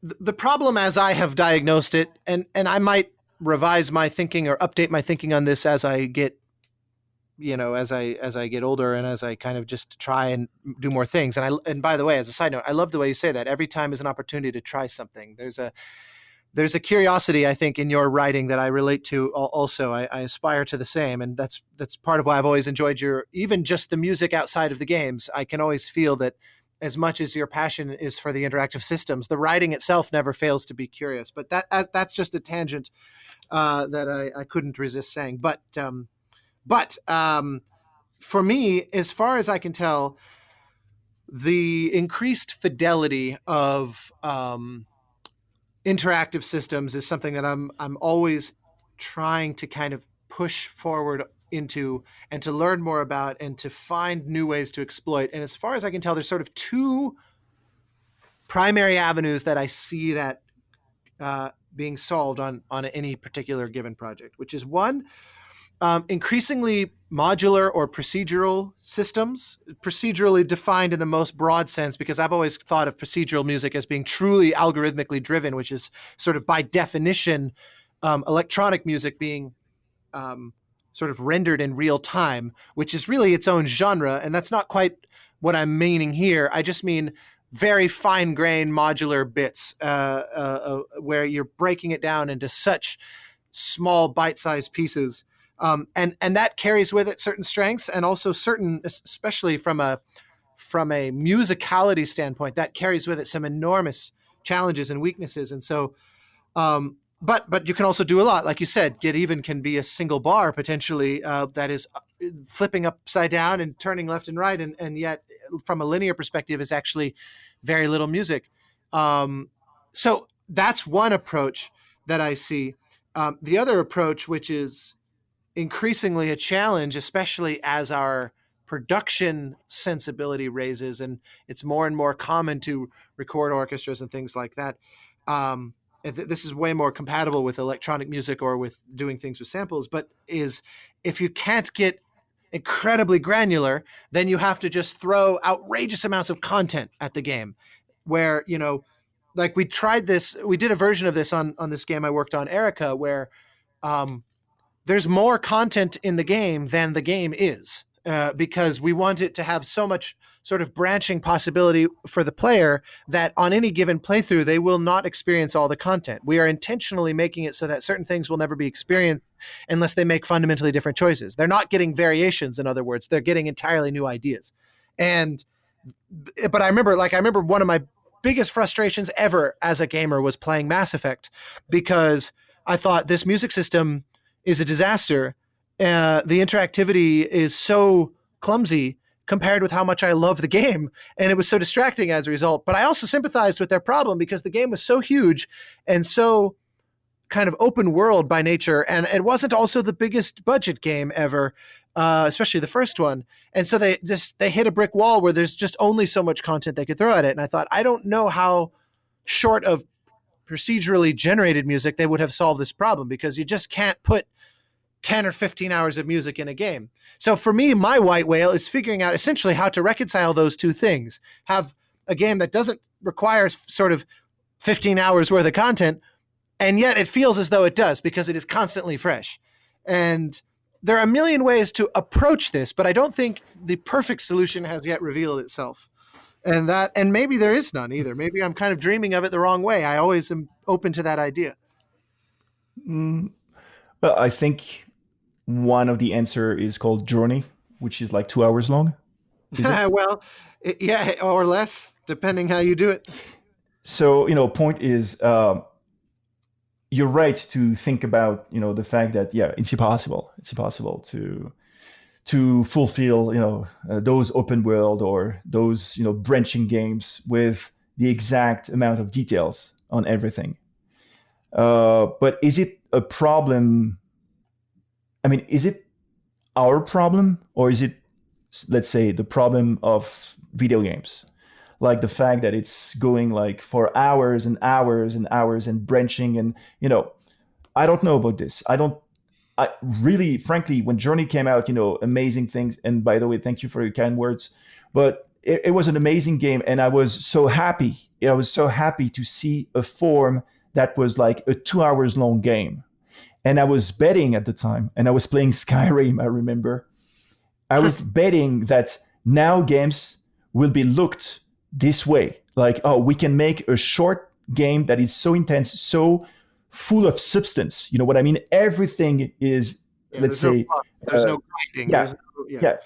the problem as I have diagnosed it, and I might revise my thinking or update my thinking on this as I get, as I get older, and as I kind of just try and do more things. And by the way, as a side note, I love the way you say that. Every time is an opportunity to try something. There's a curiosity, I think, in your writing that I relate to also. I aspire to the same. And that's part of why I've always enjoyed even just the music outside of the games. I can always feel that as much as your passion is for the interactive systems, the writing itself never fails to be curious. But that's just a tangent that I couldn't resist saying. But for me, as far as I can tell, the increased fidelity of interactive systems is something that I'm always trying to kind of push forward into, and to learn more about, and to find new ways to exploit. And as far as I can tell, there's sort of two primary avenues that I see that being solved on any particular given project, which is one, increasingly modular or procedural systems, procedurally defined in the most broad sense, because I've always thought of procedural music as being truly algorithmically driven, which is sort of by definition electronic music being sort of rendered in real time, which is really its own genre. And that's not quite what I'm meaning here. I just mean very fine-grained modular bits where you're breaking it down into such small bite-sized pieces. And that carries with it certain strengths, and also certain, especially from a musicality standpoint, that carries with it some enormous challenges and weaknesses. And so, but you can also do a lot, like you said. Get Even can be a single bar potentially that is flipping upside down and turning left and right, and yet from a linear perspective is actually very little music. So that's one approach that I see. The other approach, which is increasingly a challenge, especially as our production sensibility raises and it's more and more common to record orchestras and things like that, this is way more compatible with electronic music or with doing things with samples, but is if you can't get incredibly granular, then you have to just throw outrageous amounts of content at the game. Where, like we did a version of this on this game I worked on, Erica, where there's more content in the game than the game is, because we want it to have so much sort of branching possibility for the player that on any given playthrough, they will not experience all the content. We are intentionally making it so that certain things will never be experienced unless they make fundamentally different choices. They're not getting variations, in other words, they're getting entirely new ideas. But I remember one of my biggest frustrations ever as a gamer was playing Mass Effect, because I thought this music system is a disaster. The interactivity is so clumsy compared with how much I love the game, and it was so distracting as a result. But I also sympathized with their problem because the game was so huge and so kind of open world by nature, and it wasn't also the biggest budget game ever, especially the first one. And so they hit a brick wall where there's just only so much content they could throw at it. And I thought, I don't know how, short of procedurally generated music, they would have solved this problem, because you just can't put 10 or 15 hours of music in a game. So for me, my white whale is figuring out essentially how to reconcile those two things. Have a game that doesn't require sort of 15 hours worth of content, and yet it feels as though it does because it is constantly fresh. And there are a million ways to approach this, but I don't think the perfect solution has yet revealed itself. And maybe there is none either. Maybe I'm kind of dreaming of it the wrong way. I always am open to that idea. Well, I think one of the answer is called Journey, which is like 2 hours long. Well, yeah, or less, depending how you do it. So, point is, you're right to think about, the fact that, yeah, it's impossible. It's impossible to fulfill, those open world or those, branching games with the exact amount of details on everything. But is it a problem? I mean, is it our problem, or is it, let's say, the problem of video games? Like the fact that it's going like for hours and hours and hours and branching, and I don't know about this. I really, frankly, when Journey came out, amazing things. And by the way, thank you for your kind words. But it was an amazing game, and I was so happy. I was so happy to see a form that was like a 2 hours long game. And I was betting at the time, and I was playing Skyrim, I remember. I was betting that now games will be looked this way. Like, oh, we can make a short game that is so intense, so full of substance. You know what I mean? Everything is, let's say... There's no grinding. Yeah.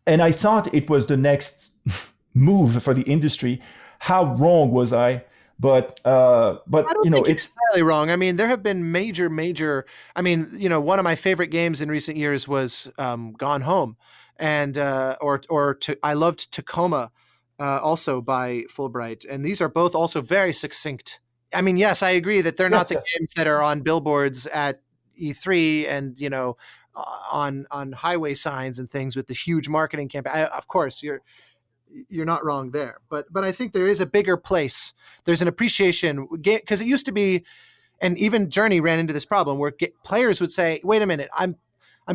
And I thought it was the next move for the industry. How wrong was I? But I don't think it's entirely wrong. I mean, there have been major. I mean, one of my favorite games in recent years was Gone Home, and I loved Tacoma, also by Fulbright, and these are both also very succinct. I mean, yes, I agree that they're not the games that are on billboards at E3 and on highway signs and things with the huge marketing campaign. Of course, you're not wrong there, but I think there is a bigger place. There's an appreciation, because it used to be, and even Journey ran into this problem where players would say, "Wait a minute, I'm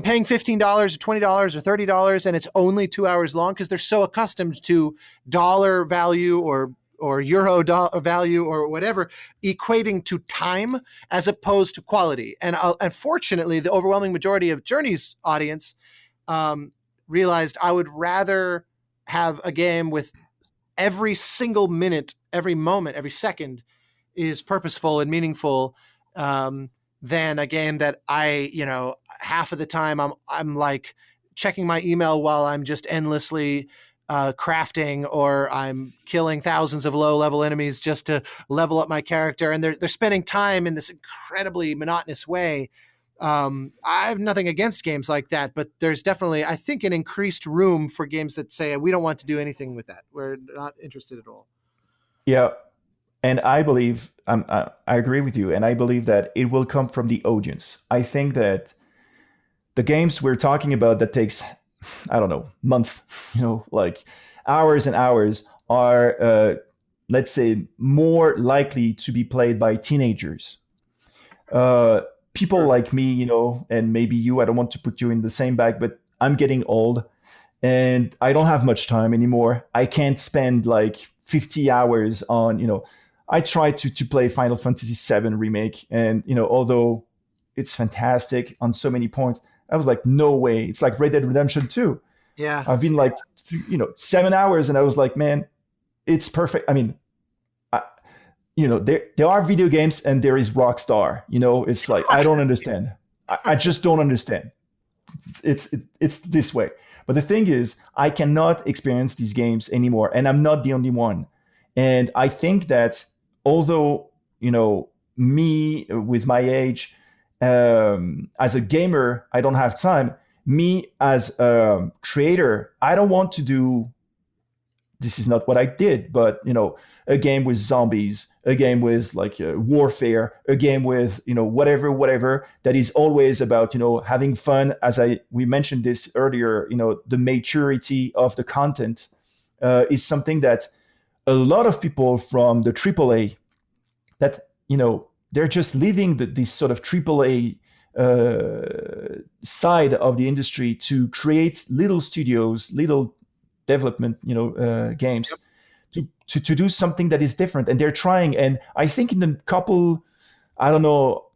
paying $15 or $20 or $30, and it's only 2 hours long," because they're so accustomed to dollar value or euro value or whatever equating to time as opposed to quality. And unfortunately, the overwhelming majority of Journey's audience realized I would rather have a game with every single minute, every moment, every second is purposeful and meaningful, than a game that half of the time I'm like checking my email while I'm just endlessly crafting, or I'm killing thousands of low level enemies just to level up my character. And they're spending time in this incredibly monotonous way. I have nothing against games like that, but there's definitely, I think, an increased room for games that say, we don't want to do anything with that. We're not interested at all. Yeah. And I believe, I agree with you, and I believe that it will come from the audience. I think that the games we're talking about that takes, I don't know, months, like hours and hours, are let's say, more likely to be played by teenagers. People Sure. like me, and maybe you, I don't want to put you in the same bag, but I'm getting old and I don't have much time anymore. I can't spend like 50 hours on, I tried to play Final Fantasy VII Remake, and, although it's fantastic on so many points, I was like, no way. It's like Red Dead Redemption 2. Yeah. I've been like, 7 hours, and I was like, man, it's perfect. I mean, there are video games and there is Rockstar. It's like, I don't understand. I just don't understand. It's this way. But the thing is, I cannot experience these games anymore, and I'm not the only one. And I think that although, me with my age, as a gamer, I don't have time. Me as a creator, I don't want to do, this is not what I did, but, a game with zombies, a game with like warfare, a game with, whatever, that is always about, having fun. As we mentioned this earlier, the maturity of the content is something that a lot of people from the AAA that, they're just leaving this sort of AAA side of the industry to create little studios, little development, games. Yep. To do something that is different, and they're trying. And I think in a couple, I don't know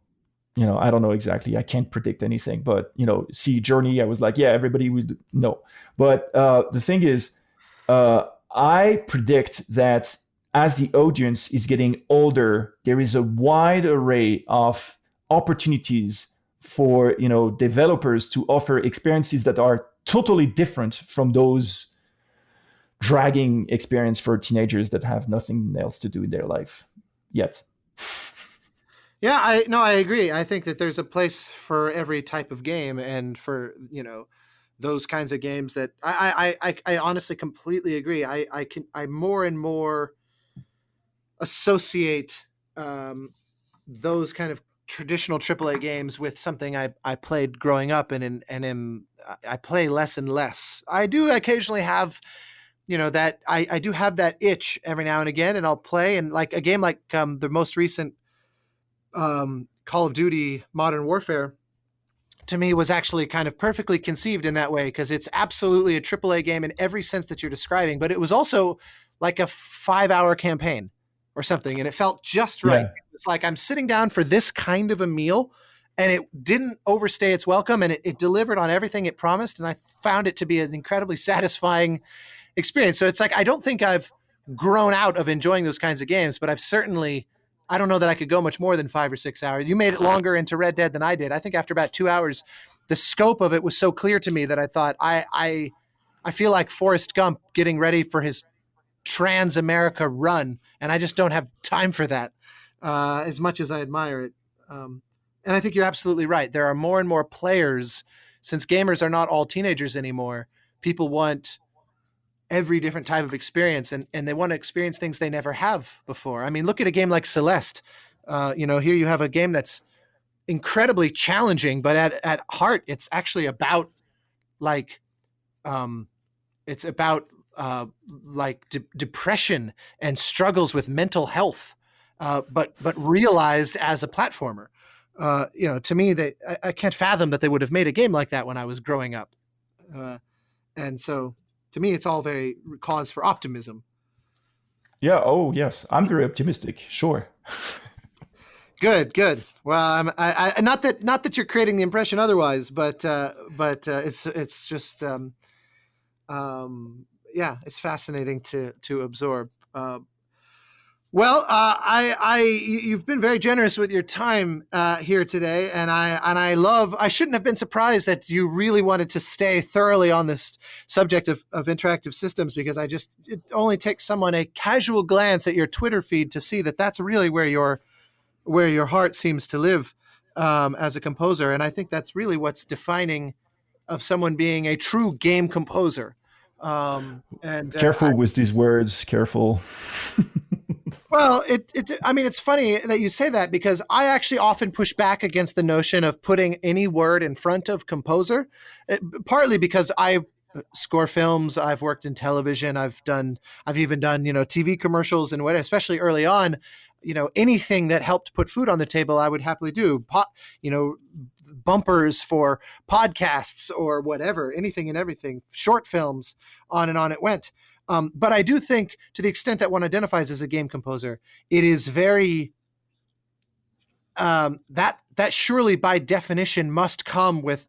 exactly. I can't predict anything, but see Journey, I was like, yeah, everybody would know. But the thing is, I predict that as the audience is getting older, there is a wide array of opportunities for developers to offer experiences that are totally different from those dragging experience for teenagers that have nothing else to do in their life yet. Yeah, I agree. I think that there's a place for every type of game, and for those kinds of games that I honestly completely agree. I more and more associate those kind of traditional AAA games with something I played growing up, and I play less and less. I do occasionally have that I do have that itch every now and again, and I'll play, and like a game like the most recent Call of Duty Modern Warfare, to me, was actually kind of perfectly conceived in that way, because it's absolutely a AAA game in every sense that you're describing, but it was also like a 5-hour campaign or something, and it felt just right. Yeah. It's like I'm sitting down for this kind of a meal, and it didn't overstay its welcome, and it delivered on everything it promised, and I found it to be an incredibly satisfying experience. So it's like, I don't think I've grown out of enjoying those kinds of games, but I've certainly, I don't know that I could go much more than 5 or 6 hours. You made it longer into Red Dead than I did. I think after about 2 hours, the scope of it was so clear to me that I thought, I feel like Forrest Gump getting ready for his Trans-America run, and I just don't have time for that, as much as I admire it. And I think you're absolutely right. There are more and more players, since gamers are not all teenagers anymore. People want every different type of experience, and they want to experience things they never have before. I mean, look at a game like Celeste. Here you have a game that's incredibly challenging, but at heart, it's actually about like, depression and struggles with mental health, but realized as a platformer. To me, I can't fathom that they would have made a game like that when I was growing up. And so, to me, it's all very cause for optimism. Yeah. Oh, yes. I'm very optimistic. Sure. Good. Well, I not that you're creating the impression otherwise, but it's just it's fascinating to absorb. You've been very generous with your time here today, and I shouldn't have been surprised that you really wanted to stay thoroughly on this subject of interactive systems, because it only takes someone a casual glance at your Twitter feed to see that that's really where your heart seems to live as a composer, and I think that's really what's defining of someone being a true game composer. Careful with these words. Careful. Well, it's funny that you say that, because I actually often push back against the notion of putting any word in front of composer, partly because I score films. I've worked in television. I've even done, TV commercials and what, especially early on, anything that helped put food on the table, I would happily do. Bumpers for podcasts or whatever, anything and everything, short films, on and on it went. But I do think, to the extent that one identifies as a game composer, it is very that surely by definition must come with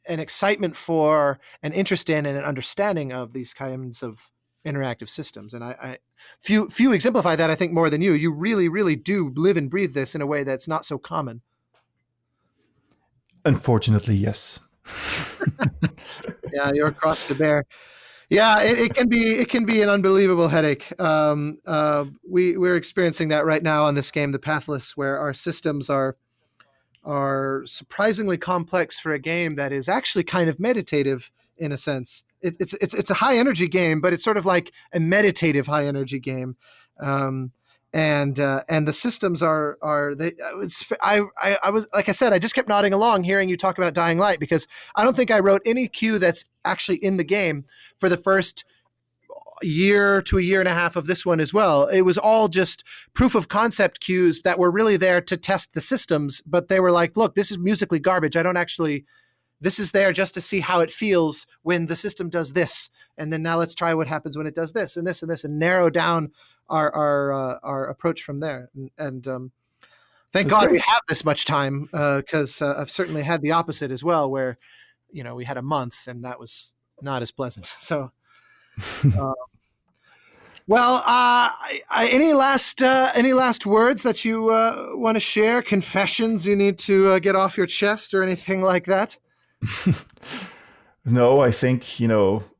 an excitement for, an interest in, and an understanding of these kinds of interactive systems. And I few exemplify that, I think, more than you. You really, really do live and breathe this in a way that's not so common. Unfortunately, yes. Yeah, you're a cross to bear. Yeah, it can be an unbelievable headache. We're experiencing that right now on this game, The Pathless, where our systems are surprisingly complex for a game that is actually kind of meditative in a sense. It's a high energy game, but it's sort of like a meditative high energy game. And the systems I was, like I said, I just kept nodding along hearing you talk about Dying Light, because I don't think I wrote any cue that's actually in the game for the first year to a year and a half of this one as well. It was all just proof of concept cues that were really there to test the systems, but they were like, look, this is musically garbage. This is there just to see how it feels when the system does this. And then now let's try what happens when it does this and this and this, and narrow down our approach from there. And thank God we have this much time, because I've certainly had the opposite as well, where, we had a month and that was not as pleasant. So, any last words that you want to share? Confessions you need to get off your chest or anything like that? No, I think,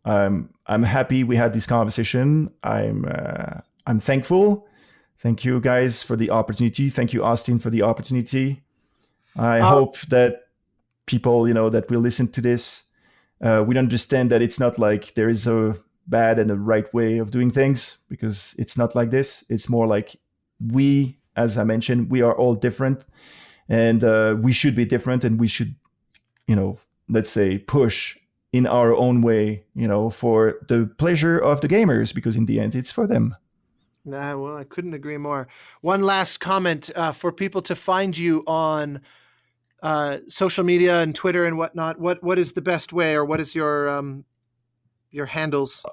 I'm happy we had this conversation. I'm thankful. Thank you guys for the opportunity. Thank you, Austin, for the opportunity. I hope that people, that will listen to this, we understand that it's not like there is a bad and a right way of doing things, because it's not like this. It's more like we, as I mentioned, we are all different, and we should be different, and we should, let's say, push in our own way, for the pleasure of the gamers, because in the end, it's for them. Well, I couldn't agree more. One last comment for people to find you on social media and Twitter and whatnot. What is the best way, or what is your handles?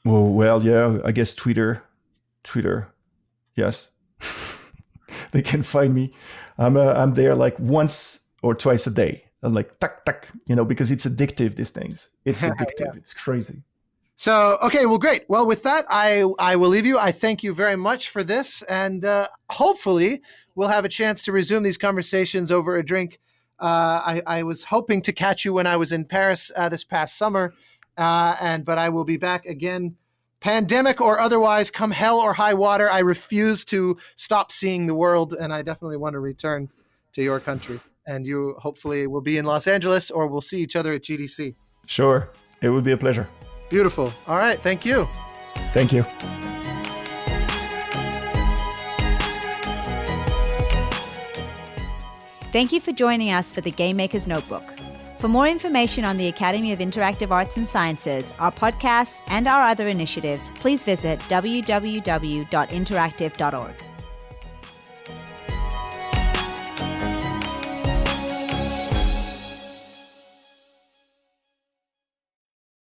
Well, yeah, I guess Twitter. Yes, they can find me. I'm there like once or twice a day. I'm like tuck, because it's addictive. These things, it's addictive. Yeah. It's crazy. So, okay, well, great. Well, with that, I will leave you. I thank you very much for this, and hopefully we'll have a chance to resume these conversations over a drink. I was hoping to catch you when I was in Paris this past summer, but I will be back again, pandemic or otherwise, come hell or high water. I refuse to stop seeing the world, and I definitely want to return to your country. And you hopefully will be in Los Angeles, or we'll see each other at GDC. Sure, it would be a pleasure. Beautiful. All right. Thank you. Thank you. Thank you for joining us for the Game Maker's Notebook. For more information on the Academy of Interactive Arts and Sciences, our podcasts, and our other initiatives, please visit www.interactive.org.